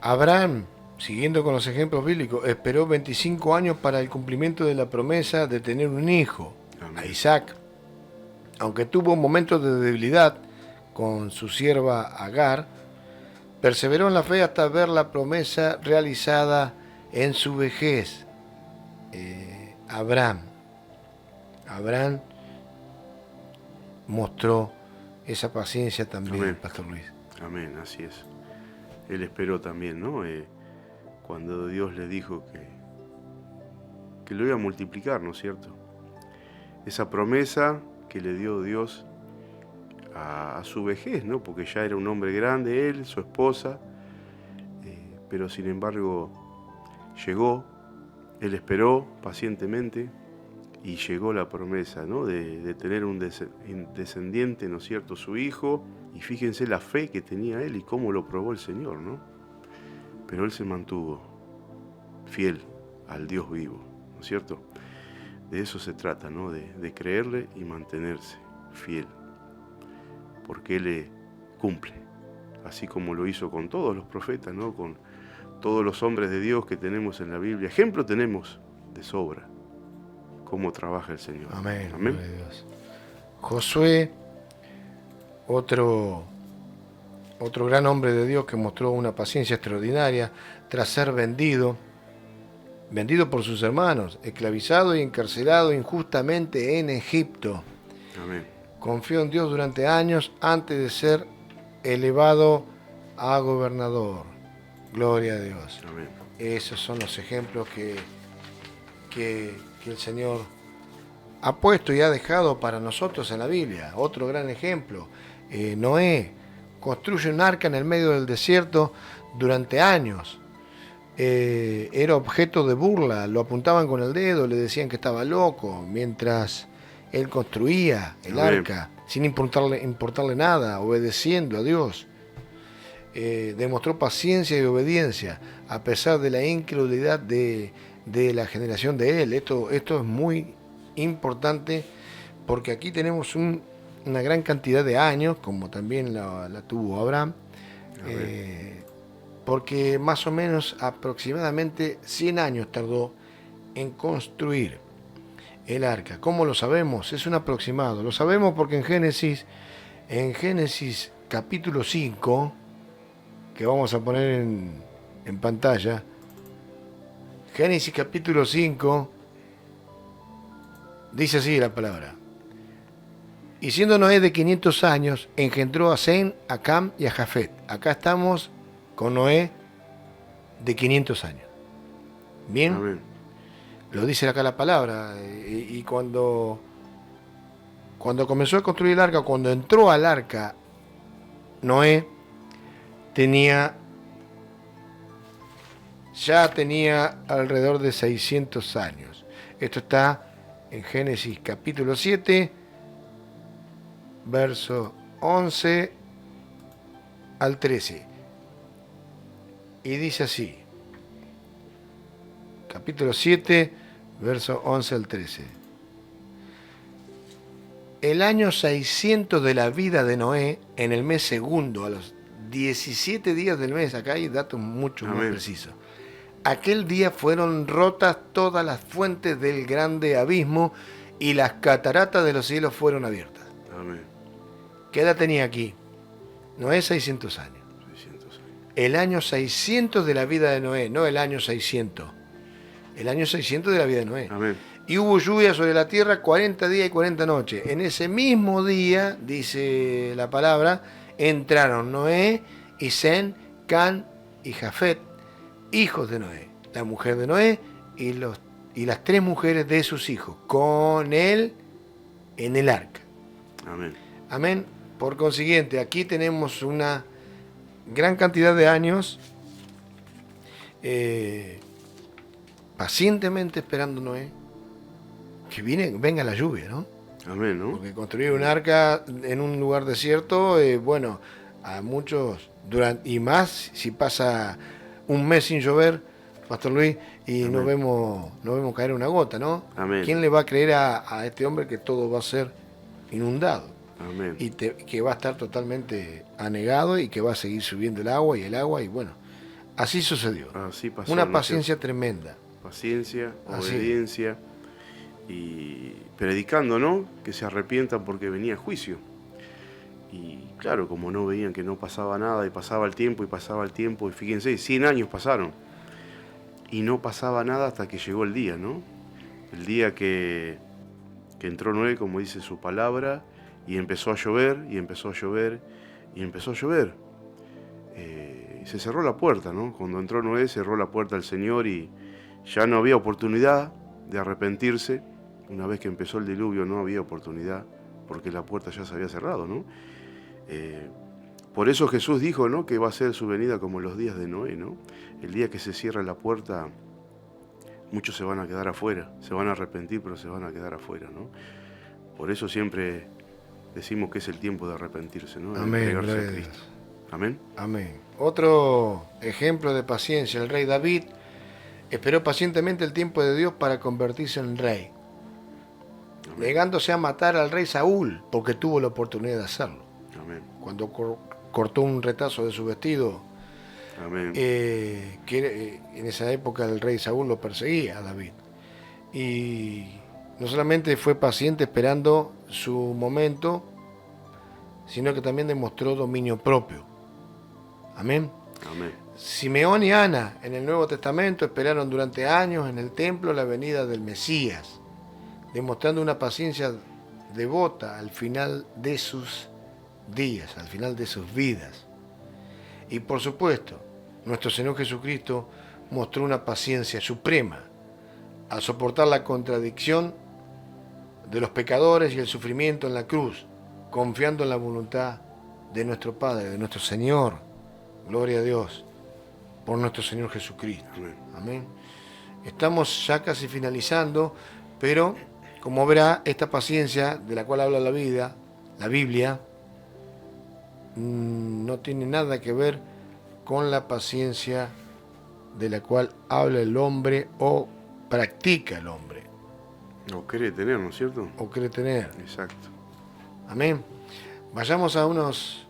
Speaker 1: Abraham, siguiendo con los ejemplos bíblicos, esperó 25 años para el cumplimiento de la promesa de tener un hijo,
Speaker 2: Amén.
Speaker 1: a Isaac. Aunque tuvo momentos de debilidad con su sierva Agar, perseveró en la fe hasta ver la promesa realizada en su vejez. Abraham mostró esa paciencia también,
Speaker 2: Amén.
Speaker 1: Pastor Luis.
Speaker 2: Amén, así es. Él esperó también, ¿no? Cuando Dios le dijo que lo iba a multiplicar, ¿no es cierto? Esa promesa que le dio Dios a su vejez, ¿no? Porque ya era un hombre grande él, su esposa, pero sin embargo llegó, él esperó pacientemente y llegó la promesa, ¿no? De tener un descendiente, ¿no es cierto?, su hijo, y fíjense la fe que tenía él y cómo lo probó el Señor, ¿no? Pero él se mantuvo fiel al Dios vivo, ¿no es cierto? De eso se trata, ¿no? De creerle y mantenerse fiel, porque Él cumple, así como lo hizo con todos los profetas, ¿no? Con todos los hombres de Dios que tenemos en la Biblia. Ejemplo tenemos de sobra, cómo trabaja el Señor.
Speaker 1: Amén.
Speaker 2: Amén.
Speaker 1: Dios. Josué, otro gran hombre de Dios que mostró una paciencia extraordinaria tras ser vendido por sus hermanos, esclavizado y encarcelado injustamente en Egipto.
Speaker 2: Amén.
Speaker 1: Confió en Dios durante años antes de ser elevado a gobernador. Gloria a Dios.
Speaker 2: Amén.
Speaker 1: Esos son los ejemplos que el Señor ha puesto y ha dejado para nosotros en la Biblia. Otro gran ejemplo, Noé construye un arca en el medio del desierto durante años. Era objeto de burla, lo apuntaban con el dedo, le decían que estaba loco, mientras él construía el arca, sin importarle nada, obedeciendo a Dios. Demostró paciencia y obediencia, a pesar de la incredulidad de la generación de él. Esto es muy importante, porque aquí tenemos una gran cantidad de años, como también la tuvo Abraham, porque más o menos aproximadamente 100 años tardó en construir el arca. ¿Cómo lo sabemos? Es un aproximado. Lo sabemos porque en Génesis capítulo 5, que vamos a poner en pantalla, Génesis capítulo 5, dice así la palabra: y siendo Noé de 500 años, engendró a Sem, a Cam y a Jafet. Acá estamos con Noé de 500 años. ¿Bien?
Speaker 2: Amén.
Speaker 1: Lo dice acá la palabra. Y cuando comenzó a construir el arca, cuando entró al arca, Noé ya tenía alrededor de 600 años. Esto está en Génesis capítulo 7, verso 11 al 13. Y dice así, capítulo 7, verso 11 al 13. El año 600 de la vida de Noé, en el mes segundo, a los 17 días del mes, acá hay datos mucho más precisos, Aquel día fueron rotas todas las fuentes del grande abismo y las cataratas de los cielos fueron abiertas.
Speaker 2: Amén.
Speaker 1: ¿Qué edad tenía aquí? Noé 600 años.
Speaker 2: 600 años.
Speaker 1: El año 600 de la vida de Noé, no el año 600. El año 600 de la vida de Noé.
Speaker 2: Amén.
Speaker 1: Y hubo lluvia sobre la tierra 40 días y 40 noches. En ese mismo día, dice la palabra, entraron Noé y Sem, Can y Jafet, hijos de Noé, la mujer de Noé y las 3 mujeres de sus hijos, con él en el arca.
Speaker 2: Amén.
Speaker 1: Amén. Por consiguiente, aquí tenemos una gran cantidad de años pacientemente esperando Noé que venga la lluvia, ¿no?
Speaker 2: Amén, ¿no?
Speaker 1: Porque construir un arca en un lugar desierto, bueno, a muchos, y más si pasa un mes sin llover, Pastor Luis, y no vemos caer una gota, ¿no?
Speaker 2: Amén.
Speaker 1: ¿Quién le va a creer a este hombre que todo va a ser inundado?
Speaker 2: Amén.
Speaker 1: Y que va a estar totalmente anegado y que va a seguir subiendo el agua, y bueno, así sucedió.
Speaker 2: Así pasó.
Speaker 1: Una paciencia tremenda.
Speaker 2: Paciencia,
Speaker 1: Así.
Speaker 2: obediencia y predicando, ¿no? Que se arrepientan porque venía juicio. Y claro, como no veían que no pasaba nada y pasaba el tiempo, y fíjense, 100 años pasaron y no pasaba nada hasta que llegó el día, ¿no? El día que entró Noé, como dice su palabra, y empezó a llover, y empezó a llover, y empezó a llover. Se cerró la puerta, ¿no? Cuando entró Noé, cerró la puerta al Señor y ya no había oportunidad de arrepentirse. Una vez que empezó el diluvio no había oportunidad, porque la puerta ya se había cerrado, ¿no? Por eso Jesús dijo, ¿no?, que va a ser su venida como los días de Noé, ¿no? El día que se cierra la puerta, muchos se van a quedar afuera, se van a arrepentir, pero se van a quedar afuera, ¿no? Por eso siempre decimos que es el tiempo de arrepentirse, ¿no? De
Speaker 1: Amén,
Speaker 2: entregarse
Speaker 1: gloria
Speaker 2: a
Speaker 1: a
Speaker 2: Cristo.
Speaker 1: Dios.
Speaker 2: Amén.
Speaker 1: Amén. Otro ejemplo de paciencia, el rey David esperó pacientemente el tiempo de Dios para convertirse en rey, negándose a matar al rey Saúl porque tuvo la oportunidad de hacerlo.
Speaker 2: Amén.
Speaker 1: Cuando cortó un retazo de su vestido,
Speaker 2: Amén.
Speaker 1: en esa época el rey Saúl lo perseguía a David. Y no solamente fue paciente esperando su momento, sino que también demostró dominio propio. Amén.
Speaker 2: Amén.
Speaker 1: Simeón y Ana en el Nuevo Testamento esperaron durante años en el templo la venida del Mesías, demostrando una paciencia devota al final de sus días, al final de sus vidas. Y por supuesto, nuestro Señor Jesucristo mostró una paciencia suprema al soportar la contradicción de los pecadores y el sufrimiento en la cruz, confiando en la voluntad de nuestro Padre, de nuestro Señor. Gloria a Dios por nuestro Señor Jesucristo.
Speaker 2: Amén.
Speaker 1: Amén. Estamos ya casi finalizando, pero como verá, esta paciencia de la cual habla la Biblia, no tiene nada que ver con la paciencia de la cual habla el hombre o practica el hombre.
Speaker 2: O quiere tener, ¿no es cierto?
Speaker 1: O cree tener.
Speaker 2: Exacto.
Speaker 1: Amén. Vayamos a unos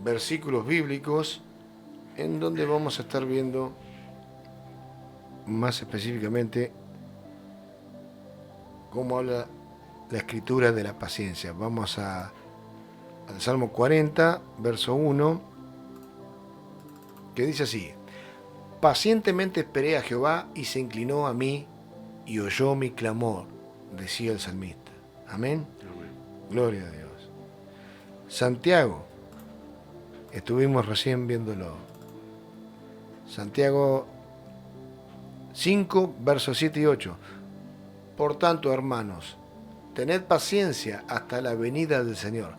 Speaker 1: versículos bíblicos en donde vamos a estar viendo más específicamente cómo habla la escritura de la paciencia. Vamos al Salmo 40, verso 1, que dice así: pacientemente esperé a Jehová y se inclinó a mí y oyó mi clamor, decía el salmista. Amén.
Speaker 2: Amén.
Speaker 1: Gloria a Dios. Santiago, estuvimos recién viéndolo. Santiago 5, versos 7 y 8. Por tanto, hermanos, tened paciencia hasta la venida del Señor.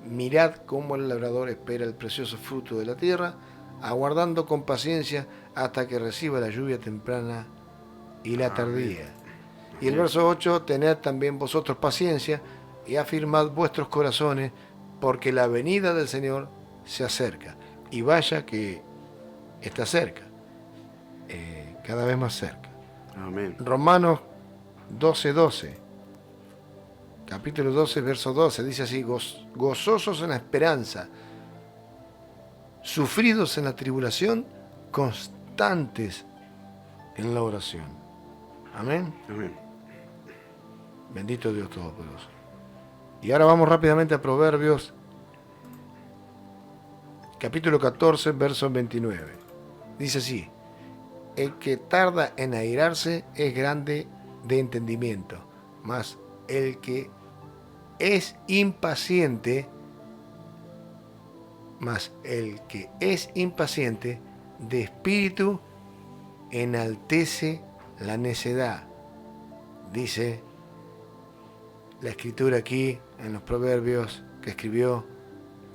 Speaker 1: Mirad cómo el labrador espera el precioso fruto de la tierra, aguardando con paciencia hasta que reciba la lluvia temprana y la tardía. Y el verso 8, tened también vosotros paciencia y afirmad vuestros corazones, porque la venida del Señor se acerca. Y vaya que está cerca, cada vez más cerca.
Speaker 2: Amén.
Speaker 1: Romanos 12:12, capítulo 12, verso 12, dice así: gozosos en la esperanza, sufridos en la tribulación, constantes en la oración. Amén.
Speaker 2: Amén.
Speaker 1: Bendito Dios Todopoderoso. Y ahora vamos rápidamente a Proverbios, capítulo 14, verso 29. Dice así: el que tarda en airarse es grande de entendimiento, mas el que es impaciente, de espíritu enaltece la necedad. Dice la escritura aquí en los Proverbios que escribió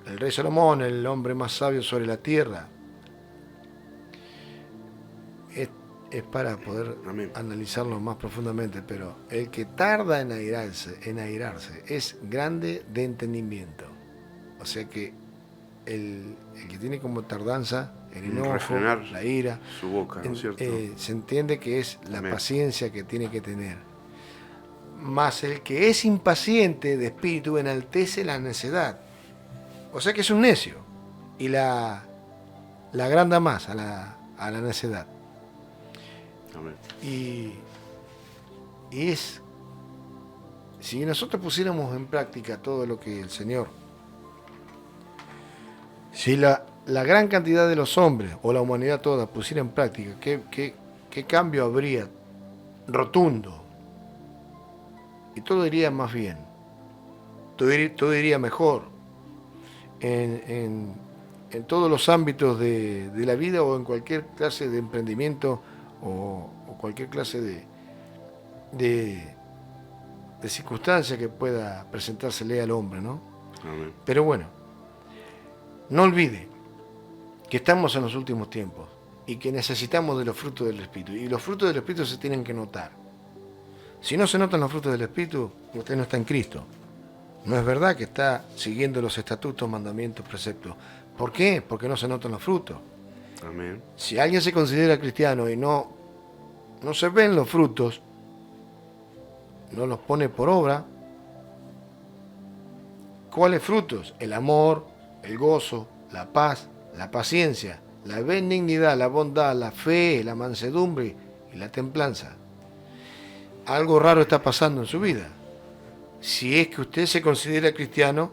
Speaker 1: el rey Salomón, el hombre más sabio sobre la tierra. Es para poder
Speaker 2: Amén.
Speaker 1: analizarlo más profundamente, pero el que tarda en airarse es grande de entendimiento. O sea que el que tiene como tardanza el enojo,
Speaker 2: refrenar
Speaker 1: la ira,
Speaker 2: su boca, ¿no es cierto?
Speaker 1: se entiende que es la
Speaker 2: Amén.
Speaker 1: paciencia que tiene que tener. Mas el que es impaciente de espíritu enaltece la necedad. O sea que es un necio y la agranda más a la necedad.
Speaker 2: Amén.
Speaker 1: Y es, si nosotros pusiéramos en práctica todo lo que el Señor, si la gran cantidad de los hombres o la humanidad toda pusiera en práctica, ¿qué cambio habría rotundo? Y todo iría más bien, todo iría mejor en todos los ámbitos de la vida o en cualquier clase de emprendimiento o cualquier clase de circunstancia que pueda presentársele al hombre, ¿no?
Speaker 2: Amén.
Speaker 1: Pero bueno, no olvide que estamos en los últimos tiempos y que necesitamos de los frutos del Espíritu. Y los frutos del Espíritu se tienen que notar. Si no se notan los frutos del Espíritu, usted no está en Cristo. No es verdad que está siguiendo los estatutos, mandamientos, preceptos. ¿Por qué? Porque no se notan los frutos.
Speaker 2: Amén.
Speaker 1: Si alguien se considera cristiano y no se ven los frutos, no los pone por obra, ¿cuáles frutos? El amor, el gozo, la paz, la paciencia, la benignidad, la bondad, la fe, la mansedumbre y la templanza. Algo raro está pasando en su vida. Si es que usted se considera cristiano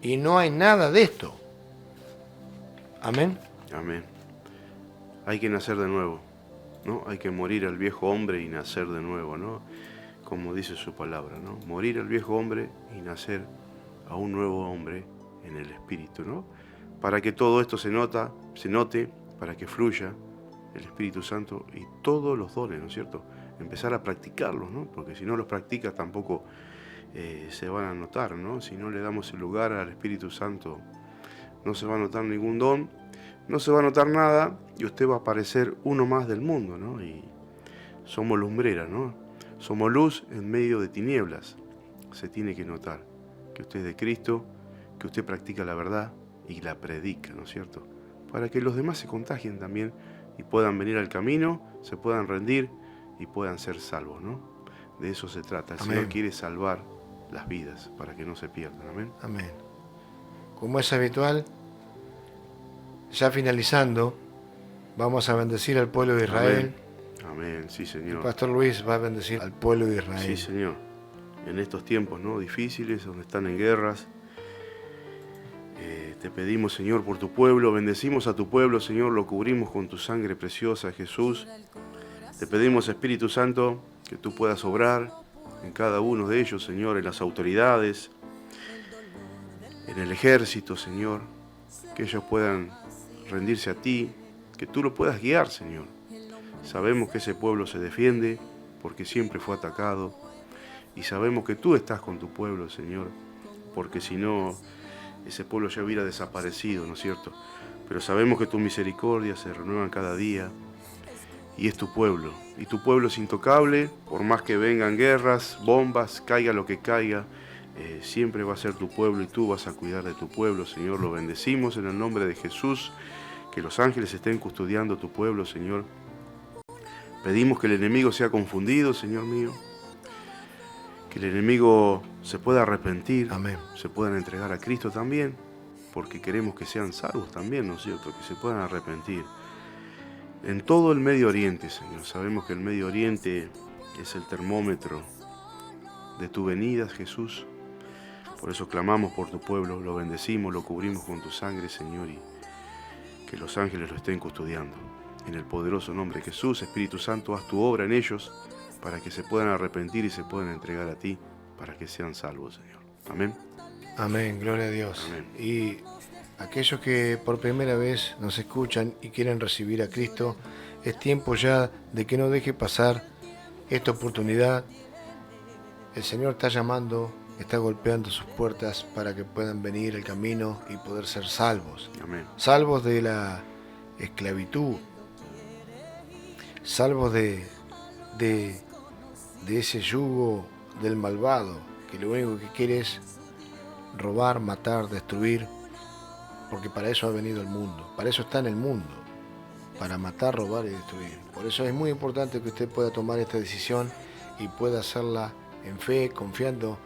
Speaker 1: y no hay nada de esto. Amén.
Speaker 2: Amén. Hay que nacer de nuevo, ¿no? Hay que morir al viejo hombre y nacer de nuevo, ¿no? Como dice su palabra, ¿no? Morir al viejo hombre y nacer a un nuevo hombre en el Espíritu, ¿no? Para que todo esto se note, para que fluya el Espíritu Santo y todos los dones, ¿no es cierto? Empezar a practicarlos, ¿no? Porque si no los practicas tampoco se van a notar, ¿no? Si no le damos el lugar al Espíritu Santo, no se va a notar ningún don, no se va a notar nada y usted va a parecer uno más del mundo, ¿no? Y somos lumbreras, ¿no? Somos luz en medio de tinieblas. Se tiene que notar que usted es de Cristo, que usted practica la verdad y la predica, ¿no es cierto? Para que los demás se contagien también y puedan venir al camino, se puedan rendir y puedan ser salvos, ¿no? De eso se trata. El
Speaker 1: Amén.
Speaker 2: Señor quiere salvar las vidas para que no se pierdan. Amén.
Speaker 1: Amén. Como es habitual, ya finalizando, vamos a bendecir al pueblo de Israel.
Speaker 2: Amén. Sí,
Speaker 1: El
Speaker 2: Señor.
Speaker 1: pastor Luis va a bendecir al pueblo de Israel.
Speaker 2: Sí, Señor. En estos tiempos, ¿no?, difíciles, donde están en guerras, te pedimos, Señor, por tu pueblo. Bendecimos a tu pueblo, Señor. Lo cubrimos con tu sangre preciosa, Jesús. Te pedimos, Espíritu Santo, que tú puedas obrar en cada uno de ellos, Señor, en las autoridades, en el ejército, Señor, que ellos puedan rendirse a ti, que tú lo puedas guiar, Señor. Sabemos que ese pueblo se defiende porque siempre fue atacado y sabemos que tú estás con tu pueblo, Señor, porque si no, ese pueblo ya hubiera desaparecido, ¿no es cierto? Pero sabemos que tus misericordias se renuevan cada día y es tu pueblo. Y tu pueblo es intocable, por más que vengan guerras, bombas, caiga lo que caiga, siempre va a ser tu pueblo y tú vas a cuidar de tu pueblo, Señor. Lo bendecimos en el nombre de Jesús, que los ángeles estén custodiando tu pueblo, Señor. Pedimos que el enemigo sea confundido, Señor mío, que el enemigo se pueda arrepentir,
Speaker 1: Amén.
Speaker 2: se puedan entregar a Cristo también, porque queremos que sean salvos también, ¿no es cierto? Que se puedan arrepentir. en todo el Medio Oriente, Señor. Sabemos que el Medio Oriente es el termómetro de tu venida, Jesús. Por eso clamamos por tu pueblo, lo bendecimos, lo cubrimos con tu sangre, Señor, y que los ángeles lo estén custodiando. En el poderoso nombre de Jesús, Espíritu Santo, haz tu obra en ellos para que se puedan arrepentir y se puedan entregar a ti, para que sean salvos, Señor. Amén.
Speaker 1: Amén, gloria a Dios.
Speaker 2: Amén.
Speaker 1: Y aquellos que por primera vez nos escuchan y quieren recibir a Cristo, es tiempo ya de que no deje pasar esta oportunidad. El Señor está llamando, está golpeando sus puertas para que puedan venir el camino y poder ser salvos.
Speaker 2: Amén.
Speaker 1: Salvos de la esclavitud, salvos de ese yugo del malvado, que lo único que quiere es robar, matar, destruir, porque para eso ha venido el mundo, para eso está en el mundo, para matar, robar y destruir. Por eso es muy importante que usted pueda tomar esta decisión y pueda hacerla en fe, confiando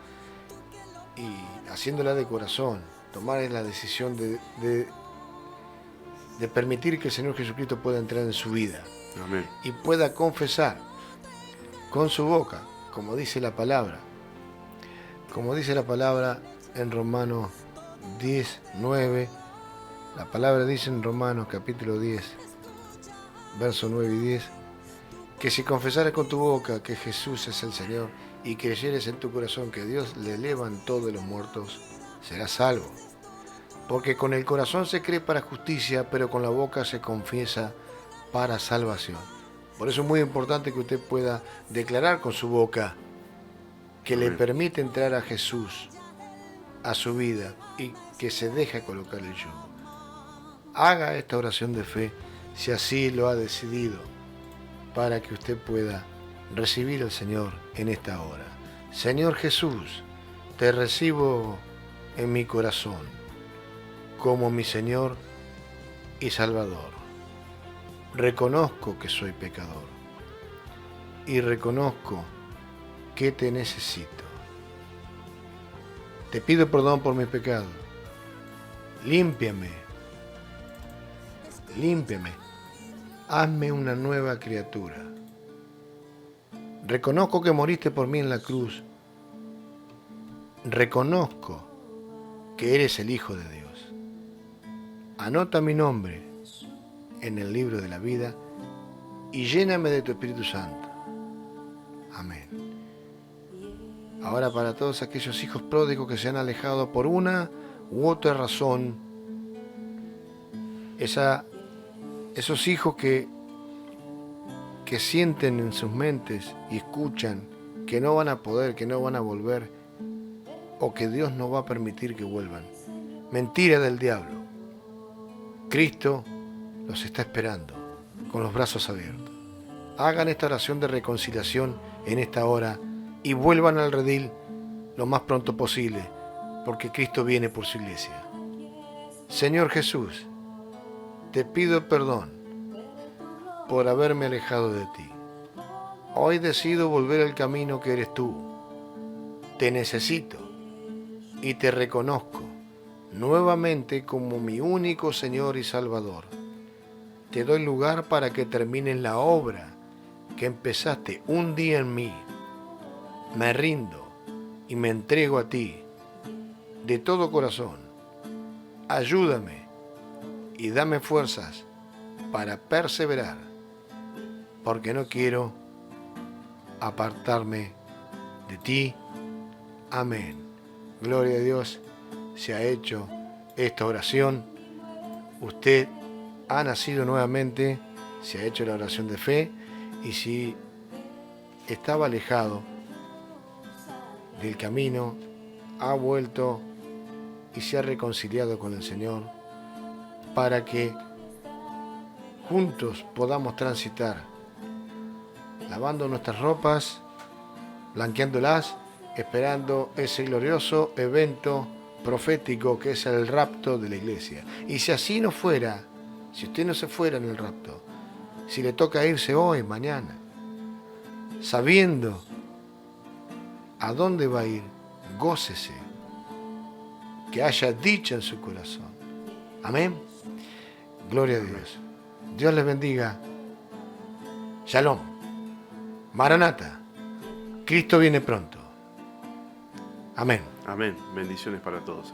Speaker 1: y haciéndola de corazón. Tomar la decisión de permitir que el Señor Jesucristo pueda entrar en su vida.
Speaker 2: Amén.
Speaker 1: Y pueda confesar con su boca, como dice la palabra en Romanos 10, 9. La palabra dice en Romanos capítulo 10, versos 9 y 10, que si confesares con tu boca que Jesús es el Señor y creyeres en tu corazón que Dios le levantó de los muertos, serás salvo. Porque con el corazón se cree para justicia, pero con la boca se confiesa para salvación. Por eso es muy importante que usted pueda declarar con su boca que
Speaker 2: Amén.
Speaker 1: le permite entrar a Jesús a su vida y que se deja colocar el yugo. Haga esta oración de fe si así lo ha decidido, para que usted pueda recibir al Señor en esta hora. Señor Jesús, te recibo en mi corazón como mi Señor y Salvador. Reconozco que soy pecador y reconozco que te necesito. Te pido perdón por mis pecados. Límpiame. Hazme una nueva criatura. Reconozco que moriste por mí en la cruz. Reconozco que eres el Hijo de Dios. Anota mi nombre en el libro de la vida y lléname de tu Espíritu Santo. Amén. Ahora, para todos aquellos hijos pródigos que se han alejado por una u otra razón, esos hijos que sienten en sus mentes y escuchan que no van a poder, que no van a volver, o que Dios no va a permitir que vuelvan. Mentira del diablo. Cristo los está esperando con los brazos abiertos. Hagan esta oración de reconciliación en esta hora y vuelvan al redil lo más pronto posible, porque Cristo viene por su iglesia. Señor Jesús, te pido perdón por haberme alejado de ti. Hoy decido volver al camino que eres tú. Te necesito y te reconozco nuevamente como mi único Señor y Salvador. Te doy lugar para que termines la obra que empezaste un día en mí. Me rindo y me entrego a ti de todo corazón. Ayúdame y dame fuerzas para perseverar, porque no quiero apartarme de ti. Amén. Gloria a Dios. Se ha hecho esta oración. Usted ha nacido nuevamente, se ha hecho la oración de fe, y si estaba alejado del camino, ha vuelto y se ha reconciliado con el Señor, para que juntos podamos transitar, lavando nuestras ropas, blanqueándolas, esperando ese glorioso evento profético que es el rapto de la iglesia. Y si así no fuera, si usted no se fuera en el rapto, si le toca irse hoy, mañana, sabiendo a dónde va a ir, gócese, que haya dicha en su corazón. Amén. Gloria a Dios. Dios les bendiga Shalom. Maranata. Cristo viene pronto. Amén.
Speaker 2: Amén. Bendiciones para todos.